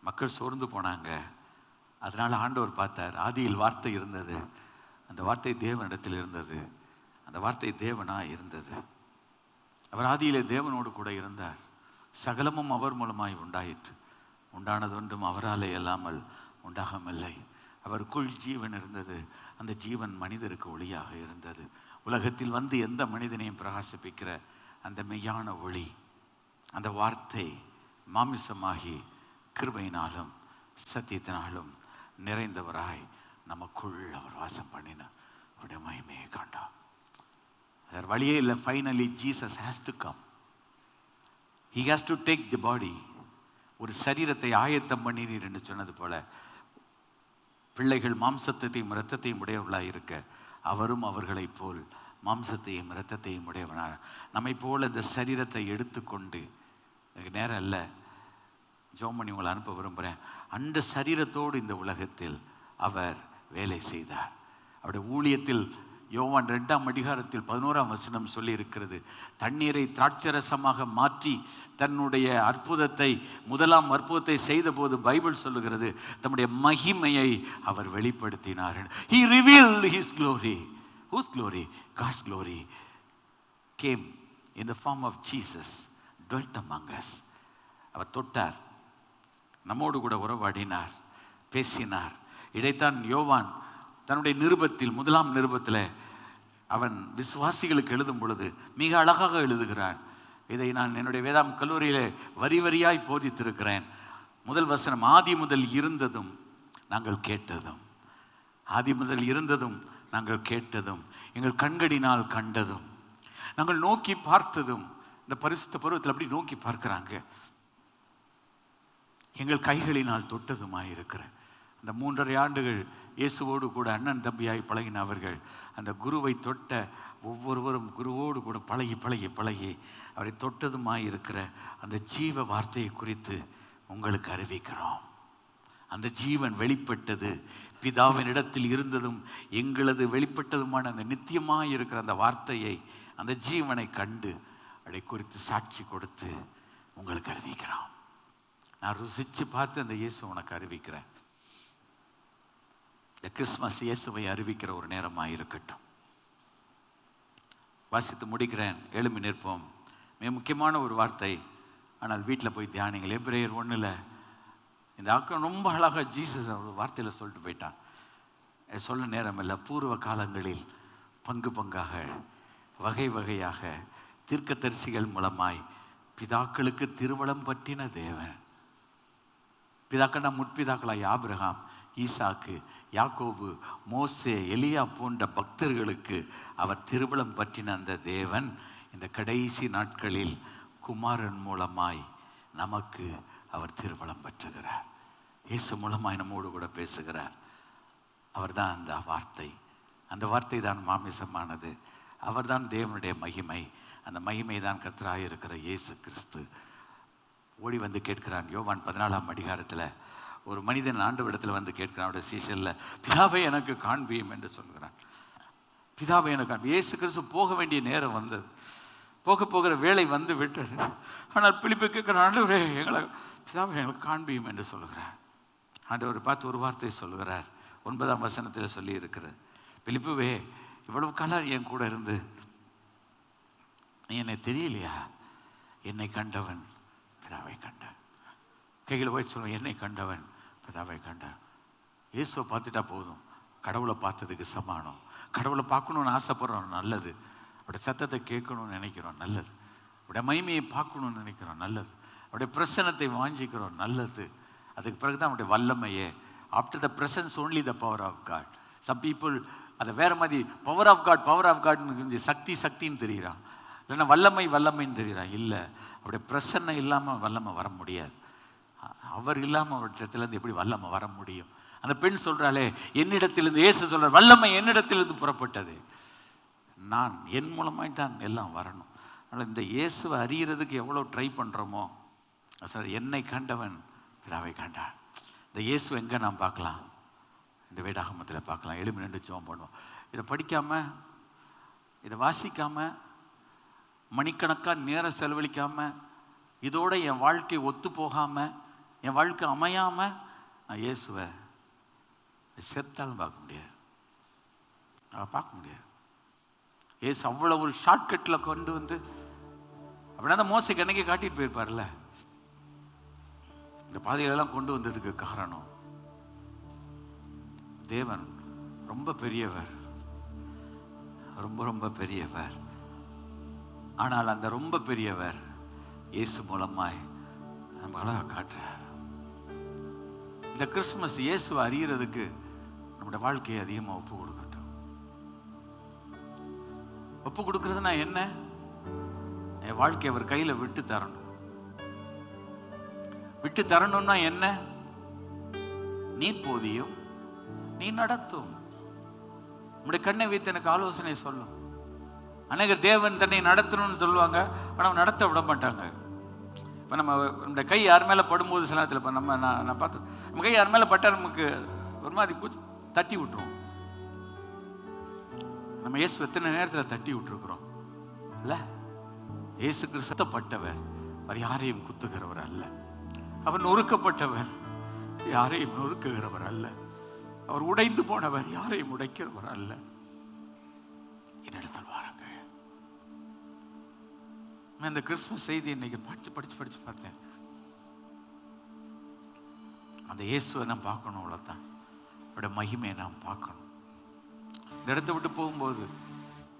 Speaker 1: மக்கள் சோர்ந்து போனாங்க. அதனால் ஆண்டவர் பார்த்தார், ஆதியில் வார்த்தை இருந்தது, அந்த வார்த்தை தேவனிடத்தில் இருந்தது, அந்த வார்த்தை தேவனாக இருந்தது. அவர் ஆதியிலே தேவனோடு கூட இருந்தார். சகலமும் அவர் மூலமாய் உண்டாயிற்று. உண்டானது ஒன்றும் அவராலே இல்லாமல் உண்டாகவில்லை. அவருக்குள் ஜீவன் இருந்தது. அந்த ஜீவன் மனிதருக்கு ஒளியாக இருந்தது. உலகத்தில் வந்து எந்த மனிதனையும் பிரகாசிப்பிக்கிற அந்த மெய்யான ஒளி, அந்த வார்த்தை மாமிசமாகி கிருபையினாலும் சத்தியத்தினாலும் நிறைந்தவராய் நமக்குள் அவர் வாசம் பண்ணினார். அவருடைய மகிமையை கண்டார். அதற்கு வழியே இல்லை. Finally Jesus has to come. He has to take the body. ஒரு சரீரத்தை ஆயத்தம் பண்ணினீர் என்று சொன்னது போல, பிள்ளைகள் மாம்சத்தையும் இரத்தத்தையும் உடையவர்களாக இருக்க அவரும் அவர்களைப் போல் மாம்சத்தையும் இரத்தத்தையும் உடையவனார். நம்மை போல இந்த சரீரத்தை எடுத்துக்கொண்டு, எனக்கு நேரம் இல்லை, ஜெபம் பண்ணி உங்களை அனுப்ப விரும்புகிறேன். அந்த சரீரத்தோடு இந்த உலகத்தில் அவர் வேலை செய்தார். அவருடைய ஊழியத்தில் யோவான் 2ஆம் அதிகாரத்தில் 11ஆம் வசனம் சொல்லி இருக்கிறது, தண்ணீரை திராட்சரசமாக மாற்றி தன்னுடைய முதலாம் அற்புதத்தை செய்த போது பைபிள் சொல்லுகிறது, தம்முடைய மகிமையை அவர் வெளிப்படுத்தினார். He revealed his glory. Whose glory? God's glory came in the form of Jesus, dwelt among us. அவர் தொட்டார், நம்மோடு கூட உறவாடினார், பேசினார். இதைத்தான் யோவான் தன்னுடைய நிருபத்தில், முதலாம் நிருபத்தில் அவன் விசுவாசிகளுக்கு எழுதும் பொழுது மிக அழகாக எழுதுகிறான். இதை நான் என்னுடைய வேதாம் கல்லூரியிலே வரி வரியாய் போதித்திருக்கிறேன். முதல் வசனம், ஆதி முதல் இருந்ததும் நாங்கள் கேட்டதும், ஆதி முதல் இருந்ததும் நாங்கள் கேட்டதும், எங்கள் கண்களினால் கண்டதும், நாங்கள் நோக்கி பார்த்ததும். இந்த பரிசுத்த பருவத்தில் அப்படி நோக்கி பார்க்கிறாங்க. எங்கள் கைகளினால் தொட்டதுமாய் இருக்கிற அந்த 3.5 ஆண்டுகள் இயேசுவோடு கூட அண்ணன் தம்பியாய் பழகின அவர்கள் அந்த குருவை தொட்ட ஒவ்வொருவரும் குருவோடு கூட பழகி பழகி பழகி அவரை தொட்டதுமாய் இருக்கிற அந்த ஜீவ வார்த்தையை குறித்து உங்களுக்கு அறிவிக்கிறோம். அந்த ஜீவன் வெளிப்பட்டது, பிதாவின் இடத்தில் இருந்ததும் எங்களது வெளிப்பட்டதுமான அந்த நித்தியமாய் இருக்கிற அந்த வார்த்தையை, அந்த ஜீவனை கண்டு அதை குறித்து சாட்சி கொடுத்து உங்களுக்கு அறிவிக்கிறோம். நான் ருசித்து பார்த்து அந்த இயேசு உனக்கு அறிவிக்கிறேன். இந்த கிறிஸ்மஸ் இயேசுவை அறிவிக்கிற ஒரு நேரமாக இருக்கட்டும். வாசித்து முடிக்கிறேன். எழும்பி நிற்போம். மிக முக்கியமான ஒரு வார்த்தை, ஆனால் வீட்டில் போய் தியானிங்கள். எபிரேயர் 1 இந்த ஆக்கம் ரொம்ப அழகாக ஜீசஸ் அவர் வார்த்தையில் சொல்லிட்டு போயிட்டான். சொல்ல நேரம் இல்லை. பூர்வ காலங்களில் பங்கு பங்காக வகை வகையாக தீர்க்கதரிசிகள் மூலமாய் பிதாக்களுக்கு திருவளம் பற்றின தேவன், பிதாக்கள்னா முற்பிதாக்களாய் ஆபிரகாம், ஈசாக்கு, யாக்கோபு, மோசே, எலியா போன்ற பக்தர்களுக்கு அவர் திருவளம் பற்றின அந்த தேவன் இந்த கடைசி நாட்களில் குமாரன் மூலமாய் நமக்கு அவர் திருவளம் பற்றுகிறார். இயேசு மூலமாய் நம்மோடு கூட பேசுகிறார். அவர் தான் அந்த வார்த்தை. அந்த வார்த்தை தான் மாமிசமானது. அவர் தான் தேவனுடைய மகிமை. அந்த மகிமை தான் கர்த்தராக இருக்கிற இயேசு கிறிஸ்து. ஓடி வந்து கேட்கிறான். யோவான் 14ஆம் அதிகாரத்தில் ஒரு மனிதன் ஆண்டவரிடத்தில் வந்து கேட்கிறான். அவருடைய சீசனில், பிதாவை எனக்கு காண்பியும் என்று சொல்கிறான். பிதாவை எனக்கு காண்பி. இயேசு கிறிஸ்து போக வேண்டிய நேரம் வந்தது, போகிற வேலை வந்து விட்டது. ஆனால் பிலிப்பு கேட்கிற, ஆண்டவரே எங்களை பிதாவை எங்களுக்கு காண்பியும் என்று சொல்கிறார். ஆண்டவர் பார்த்து ஒரு வார்த்தை சொல்கிறார். 9ஆம் வசனத்தில் சொல்லி இருக்கிறது, பிலிப்புவே இவ்வளவு காலம் என் கூட இருந்து நீ என்னை தெரியலையா? என்னை கண்டவன் பிதாவை கண்டான். கையில் போய் சொல்லுவோம், என்னை கண்டவன் பிதாவை கண்டான். இயேசுவை பார்த்துட்டா போதும், கடவுளை பார்த்ததுக்கு சமானம். கடவுளை பார்க்கணுன்னு ஆசைப்படுறோம், நல்லது. அவருடைய சத்தத்தை கேட்கணும்னு நினைக்கிறோம், நல்லது. அவருடைய மகிமையை பார்க்கணும்னு நினைக்கிறோம், நல்லது. அவருடைய பிரசன்னத்தை வாஞ்சிக்கிறோம், நல்லது. அதுக்கு பிறகு தான் அவருடைய வல்லமையே. After the presence only the power of God. Some people அதை வேறு மாதிரி பவர் ஆஃப் காட்னு சக்தின்னு தெரிகிறான், இல்லைன்னா வல்லமைன்னு தெரிகிறான். இல்லை, அவருடைய பிரசன்னம் இல்லாமல் வல்லமை வர முடியாது. அவர் இல்லாமல் அவரிடத்துலேருந்து எப்படி வல்லமை வர முடியும்? அந்த பெண் சொல்கிறாளே, என்னிடத்திலிருந்து, இயேசு சொல்கிறார், வல்லமை என்னிடத்திலிருந்து புறப்பட்டது, நான் என் மூலமாய் தான் எல்லாம் வரணும். அதனால் இந்த இயேசுவை அறிகிறதுக்கு எவ்வளோ ட்ரை பண்ணுறோமோ, சார் என்னை கண்டவன் பிதாவை கண்டான். இந்த இயேசு எங்கே நாம் பார்க்கலாம்? இந்த வேதாகமத்தில் பார்க்கலாம். எழும்பி நின்று ஜெபம் பண்ணுவோம். இதை படிக்காமல், இதை வாசிக்காமல், மணிக்கணக்காக நேரம் செலவழிக்காமல், இதோட என் வாழ்க்கை ஒத்து போகாமல், என் வாழ்க்கை அமையாமல் நான் இயேசுவை செத்தாலும் பார்க்க முடியாது. பார்க்க முடியாது. இயேசு அவ்வளோ ஒரு ஷார்ட்கட்டில் கொண்டு வந்து, அப்படின்னா அந்த மோசைக்கு அன்னைக்கு காட்டிட்டு போயிருப்பார்ல. இந்த பாதைகளெல்லாம் கொண்டு வந்ததுக்கு காரணம், தேவன் ரொம்ப பெரியவர், ரொம்ப ரொம்ப பெரியவர். ஆனால் அந்த ரொம்ப பெரியவர் இயேசு மூலமாய் நம்ம அழகாக காட்டுறார். இந்த கிறிஸ்துமஸ் இயேசுவை அறியறதுக்கு நம்முடைய வாழ்க்கையை அதிகமாக ஒப்பு கொடுக்கட்டும். ஒப்பு கொடுக்கறதுனா என்ன? என் வாழ்க்கையை அவர் கையில் விட்டு தரணும். விட்டு தரணும்னா என்ன? நீ போதியும், நீ நடத்தும். நம்முடைய கண்ணை வைத்து எனக்கு ஆலோசனை சொல்லும். அநேகர் தேவன் தன்னை நடத்தணும்னு சொல்லுவாங்க, ஆனால் நடத்த விட மாட்டாங்க. இப்போ நம்ம கை யார் மேலே படும்போது சில நேரத்தில், இப்போ நான் பார்த்து நம்ம கை யார் மேலே பட்டால் நமக்கு ஒரு மாதிரி தட்டி விட்டுருவோம். நம்ம இயேசு எத்தனை நேரத்தில் தட்டி விட்டுருக்குறோம் இல்லை? இயேசு கிறிஸ்துப்பட்டவர், அவர் யாரையும் குத்துகிறவர் அல்ல. அவர் நொறுக்கப்பட்டவர், யாரையும் நொறுக்குகிறவர் அல்ல. அவர் உடைந்து போனவர், யாரையும் உடைக்கிறவர் அல்ல. என்னிடத்தில் வாருங்கள். நான் இந்த கிறிஸ்துமஸ் செய்தி இன்னைக்கு படிச்சு பார்த்தேன். அந்த இயேசுவை நான் பார்க்கணும், அவ்வளோதான். அவருடைய மகிமையை நாம் பார்க்கணும். இந்த இடத்த விட்டு போகும்போது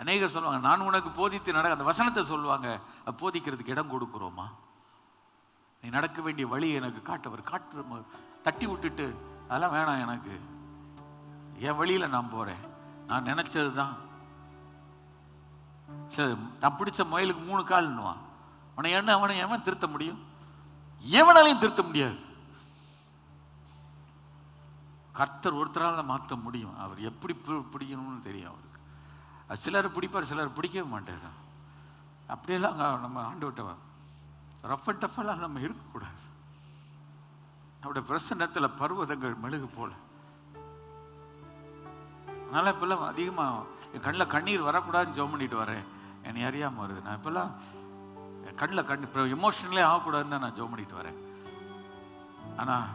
Speaker 1: அநேகர் சொல்லுவாங்க, நான் உனக்கு போதித்து அந்த வசனத்தை சொல்லுவாங்க. போதிக்கிறதுக்கு இடம் கொடுக்குறோமா? நீ நடக்க வேண்டிய வழி எனக்கு காட்டு தட்டி விட்டுட்டு அதெல்லாம் வேணாம், எனக்கு என் வழியில் நான் போகிறேன், நான் நினச்சது தான். சரி, நான் பிடிச்ச முயலுக்கு 3 கால்னுவான். அவனை எவன் திருத்த முடியும்? எவனாலையும் திருத்த முடியாது. கர்த்தர் ஒருத்தரால் மாற்ற முடியும். அவர் எப்படி பிடிக்கணும்னு தெரியும் அவருக்கு. சிலர் பிடிப்பார், சிலர் பிடிக்கவே மாட்டார். அப்படியெல்லாம் நம்ம ஆண்டு விட்டவன் ரஃப் அண்ட் டஃபெல்லாம் நம்ம இருக்கக்கூடாது. அவருடைய பிரசன்னத்தில் பர்வதங்கள் மெழுகு போல. அதனால் இப்பெல்லாம் அதிகமாக என் கண்ணில் கண்ணீர் வரக்கூடாதுன்னு ஜெபம் பண்ணிட்டு வரேன். என்னை அறியாமல் வருது. நான் இப்பெல்லாம் என் கண்ணில் இப்போ எமோஷனலே ஆகக்கூடாதுன்னு தான் நான் ஜெபம் பண்ணிட்டு வரேன். ஆனால்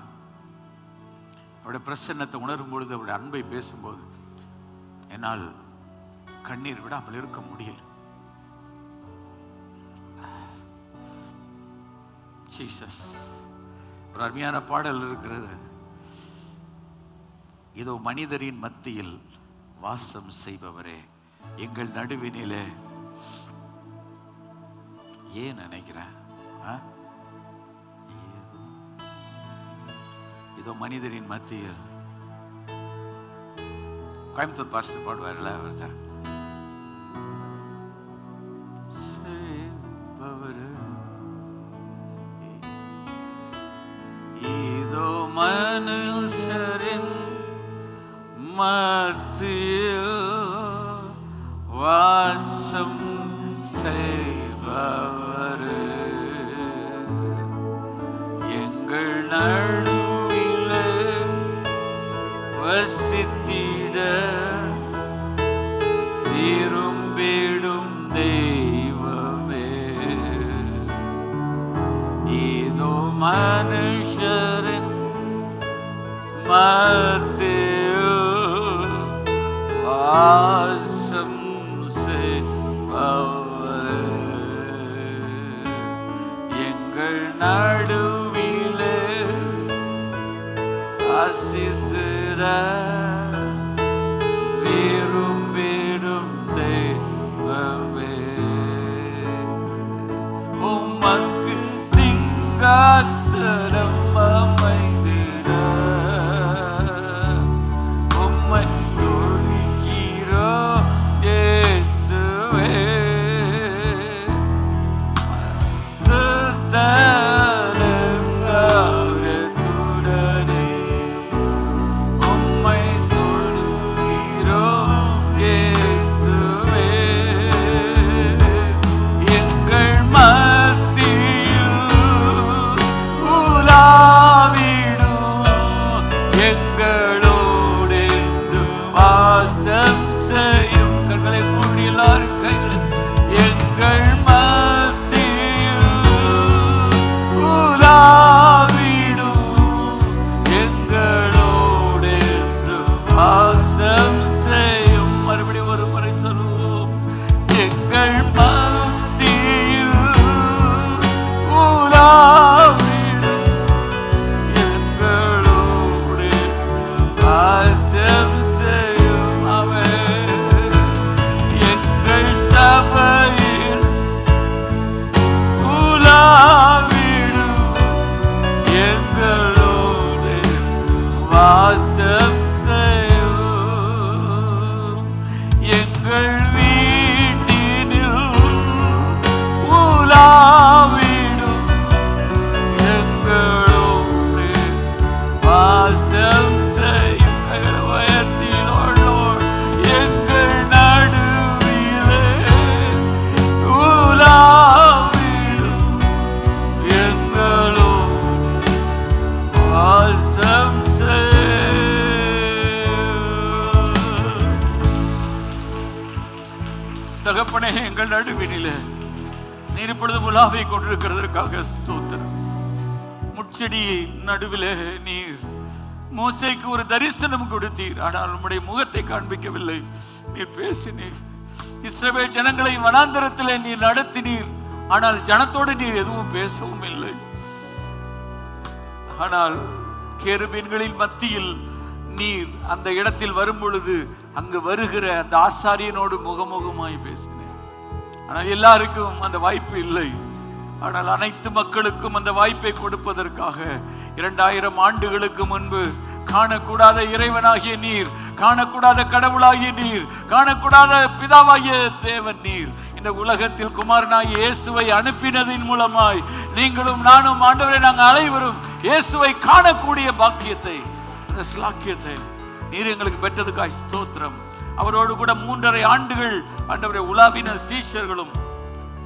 Speaker 1: அவருடைய பிரசன்னத்தை உணரும் பொழுது, அவருடைய அன்பை பேசும்போது என்னால் கண்ணீர் விடாமல் இருக்க முடியல. ஜீசஸ். ஒரு அருமையான பாடல் இருக்கிறது. இதோ மனிதரின் மத்தியில் வாசம் செய்பவரே, எங்கள் நடுவினிலே. ஏன் நினைக்கிறேன்? இதோ மனிதரின் மத்தியில். கோயம்புத்தூர் பாஸ்டர் பாடுவார்ல, அவர் தான். இதோ மனுஷரின் மத்தியில் வாசம் செய்பவரே, எங்கள் நடுவிலே வசித்திட விரும்பிடும் தெய்வமே. இதோ மனுஷரின் மத்தியில் வாசம் செய்பவரே, எங்கள் நடுவிலே செய்யும். கண்களை மூடி எல்லாரும் கைகளை எங்கள் மத்தியில் உலாவிடும் எங்களோடு வாசம் செய்யும். மறுபடியும் ஒரு முறை சொல்லுவோம். எங்கள் மத்தியில் உலாவிடும் எங்களோடு வாசம் செய்யும். அவர் எங்கள் சபையில் உலாவிடும் எங்களோடு வாசம் செய்யும். எங்கள் வீட்டினில் உலாவிடும் எங்களோடு வாசம் செய்யும். கைகளை உயர்த்தினோடு எங்கள் நடுவிலே உலாவிடும் எங்களோடு வாசம் செய்யும். தகப்பனே, எங்கள் நடுவினிலே நீர் இப்பொழுது உலாவை கொண்டிருக்கிறதற்காக ஸ்தோத்திரம். முச்செடி நடுவிலே நீர் மோசேக்கு ஒரு தரிசனம் கொடுத்தீர். ஆனால் உம்முடைய முகத்தை காண்பிக்கவில்லை. நீர் பேசினீர். இஸ்ரவேல் ஜனங்களை வனாந்தரத்திலே நீர் நடத்தினீர். ஆனால் ஜனத்தோடு நீர் எதுவும் பேசவும் இல்லை. ஆனால் கேருபீன்களின் மத்தியில் நீர் அந்த இடத்தில் வரும் பொழுது அங்கு வருகிற அந்த ஆசாரியனோடு முகமுகமாய் பேசினேன். ஆனால் எல்லாருக்கும் அந்த வாய்ப்பு இல்லை. ஆனால் அனைத்து மக்களுக்கும் அந்த வாய்ப்பை கொடுப்பதற்காக 2000 ஆண்டுகளுக்கு முன்பு காணக்கூடாத இறைவனாகிய நீர், காணக்கூடாத கடவுளாகிய நீர், காணக்கூடாத பிதாவாகிய தேவன் நீர் இந்த உலகத்தில் குமாரனாகிய இயேசுவை அனுப்பினதின் மூலமாய் நீங்களும் நானும் ஆண்டவரே நாங்கள் அனைவரும் இயேசுவை காணக்கூடிய பாக்கியத்தை, அந்த ஸ்லாக்கியத்தை நீர் எங்களுக்கு பெற்றதுக்காய் ஸ்தோத்திரம். அவரோடு கூட 3.5 ஆண்டுகள் ஆண்டவரே உலாவின சீஷர்களும்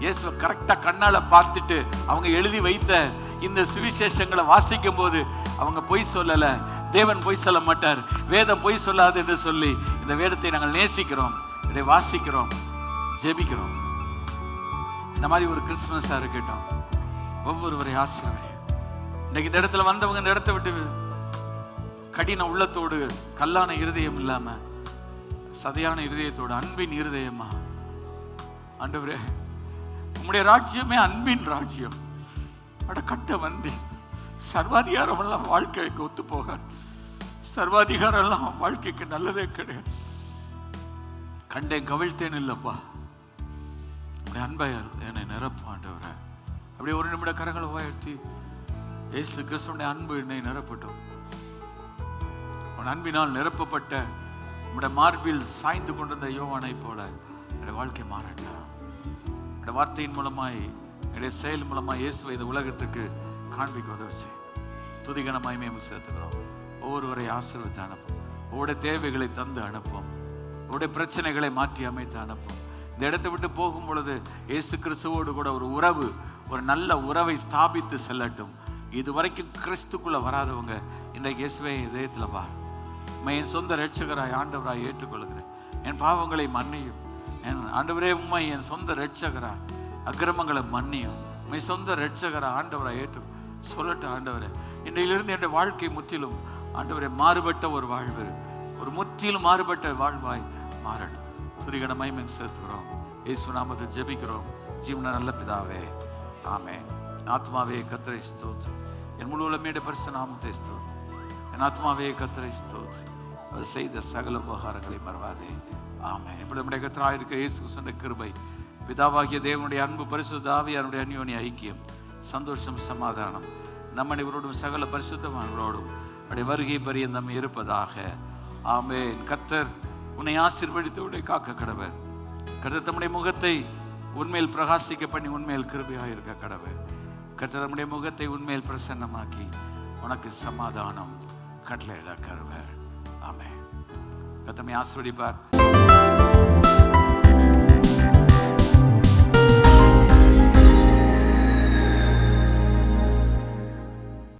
Speaker 1: இயேசுவை கரெக்டா கண்ணால பார்த்துட்டு அவங்க எழுதி வைத்த இந்த சுவிசேஷங்களை வாசிக்கும் போது அவங்க பொய் சொல்லல. தேவன் பொய் சொல்ல மாட்டார், வேதம் பொய் சொல்லாது என்று சொல்லி இந்த வேதத்தை நாங்கள் நேசிக்கிறோம், இதை வாசிக்கிறோம், ஜெபிக்கிறோம். இந்த மாதிரி ஒரு கிறிஸ்துமஸா இருக்கட்டும். ஒவ்வொருவரை ஆசீர்வதி. இன்னைக்கு இந்த இடத்துல வந்தவங்க இந்த இடத்தை விட்டு கடின உள்ளத்தோடு, கல்லான இருதயம் இல்லாம சதையான இருதயத்தோடு, அன்பின் இருதயமா ஆண்டவரே, உம்முடைய ராஜ்யமே அன்பின் ராஜ்யம். அட கட்ட வந்தி சர்வாதிகாரம் எல்லாம் வாழ்க்கைக்கு ஒத்து போகாது. சர்வாதிகாரம் எல்லாம் வாழ்க்கைக்கு நல்லதே கிடையாது. கண்டேன் கவிழ்த்தேன் இல்லப்பா, உடைய அன்பையார் என்னை நிரப்பு ஆண்டவரே. அப்படியே ஒரு நிமிட கரங்களை உயர்த்தி இயேசு கிறிஸ்துவின் அன்பு என்னை நிரப்பட்டும். உன் அன்பினால் நிரப்பப்பட்ட உடைய மார்பில் சாய்ந்து கொண்டிருந்த யோவானை போல என்னுடைய வாழ்க்கை மாறட்டும். என்னுடைய வார்த்தையின் மூலமாய், என்னுடைய செயல் மூலமாய் இயேசுவை இந்த உலகத்துக்கு காண்பிக்க உதவி செய். துதிகனமாய் மேம்பு சேர்த்துக்கிறோம். ஒவ்வொருவரை ஆசீர்வதித்து அனுப்பும். உங்களுடைய தேவைகளை தந்து அனுப்பும். உங்களுடைய பிரச்சனைகளை மாற்றி அமைத்து அனுப்பும். இந்த இடத்தை விட்டு போகும் பொழுது இயேசு கிறிஸ்துவோடு கூட ஒரு உறவு, ஒரு நல்ல உறவை ஸ்தாபித்து செல்லட்டும். இதுவரைக்கும் கிறிஸ்துக்குள்ள வராதவங்க இன்றைக்கு இயேசுவை இதயத்தில் வா. என் சொந்த ரட்சகராய் ஆண்டவராய் ஏற்றுக்கொள்கிறேன். என் பாவங்களை மன்னியும். என் ஆண்டவரே, உண்மை என் சொந்த ரட்சகராய், அக்கிரமங்களை மன்னியும். உண்மை சொந்த ரட்சகராய் ஆண்டவராய் ஏற்று சொல்லட்டும். ஆண்டவரே, இன்றையிலிருந்து என்னுடைய வாழ்க்கை முற்றிலும் ஆண்டவரே மாறுபட்ட ஒரு வாழ்வு, ஒரு முற்றிலும் மாறுபட்ட வாழ்வாய் மாறட்டும். துதிகனமாய் மேம் சேர்த்துக்கிறோம். இயேசு நாமத்தை ஜெபிக்கிறோம். ஜீவன நல்ல பிதாவே, ஆமென். ஆத்மாவே கர்த்தரை ஸ்தோத்திரம். என் முழு உள்ளமையுடைய பரிசுத்த நாமத்தை ஸ்தோத்திரம். என் ஆத்மாவே கர்த்தரை ஸ்தோத்திரம். அவர் செய்த சகல உபகாரங்களை மறவாதே, ஆமென். இப்படி நம்முடைய கர்த்தராக இருக்க இயேசு கிறிஸ்துவின் கிருபை, பிதாவாகிய தேவனுடைய அன்பு, பரிசுத்த ஆவியானுடைய அந்யோன்ய ஐக்கியம், சந்தோஷம், சமாதானம் நம்ம இவரோடும் சகல பரிசுத்தமானவரோடும் அவருடைய வருகை பரியந்தம் இருப்பதாக, ஆமென். கர்த்தர் உன்னை ஆசீர்வதித்து உன்னை காக்க கடவர். கர்த்தர் தம்முடைய முகத்தை உன்மேல் பிரகாசிக்க பண்ணி உன்மேல் கிருபையாக இருக்க கடவர். கர்த்தர் தம்முடைய முகத்தை உன்மேல் பிரசன்னமாக்கி உனக்கு சமாதானம் கட்டளையிட கடவர். ஆமென். கர்த்தர் ஆசீர்வதிப்பார்.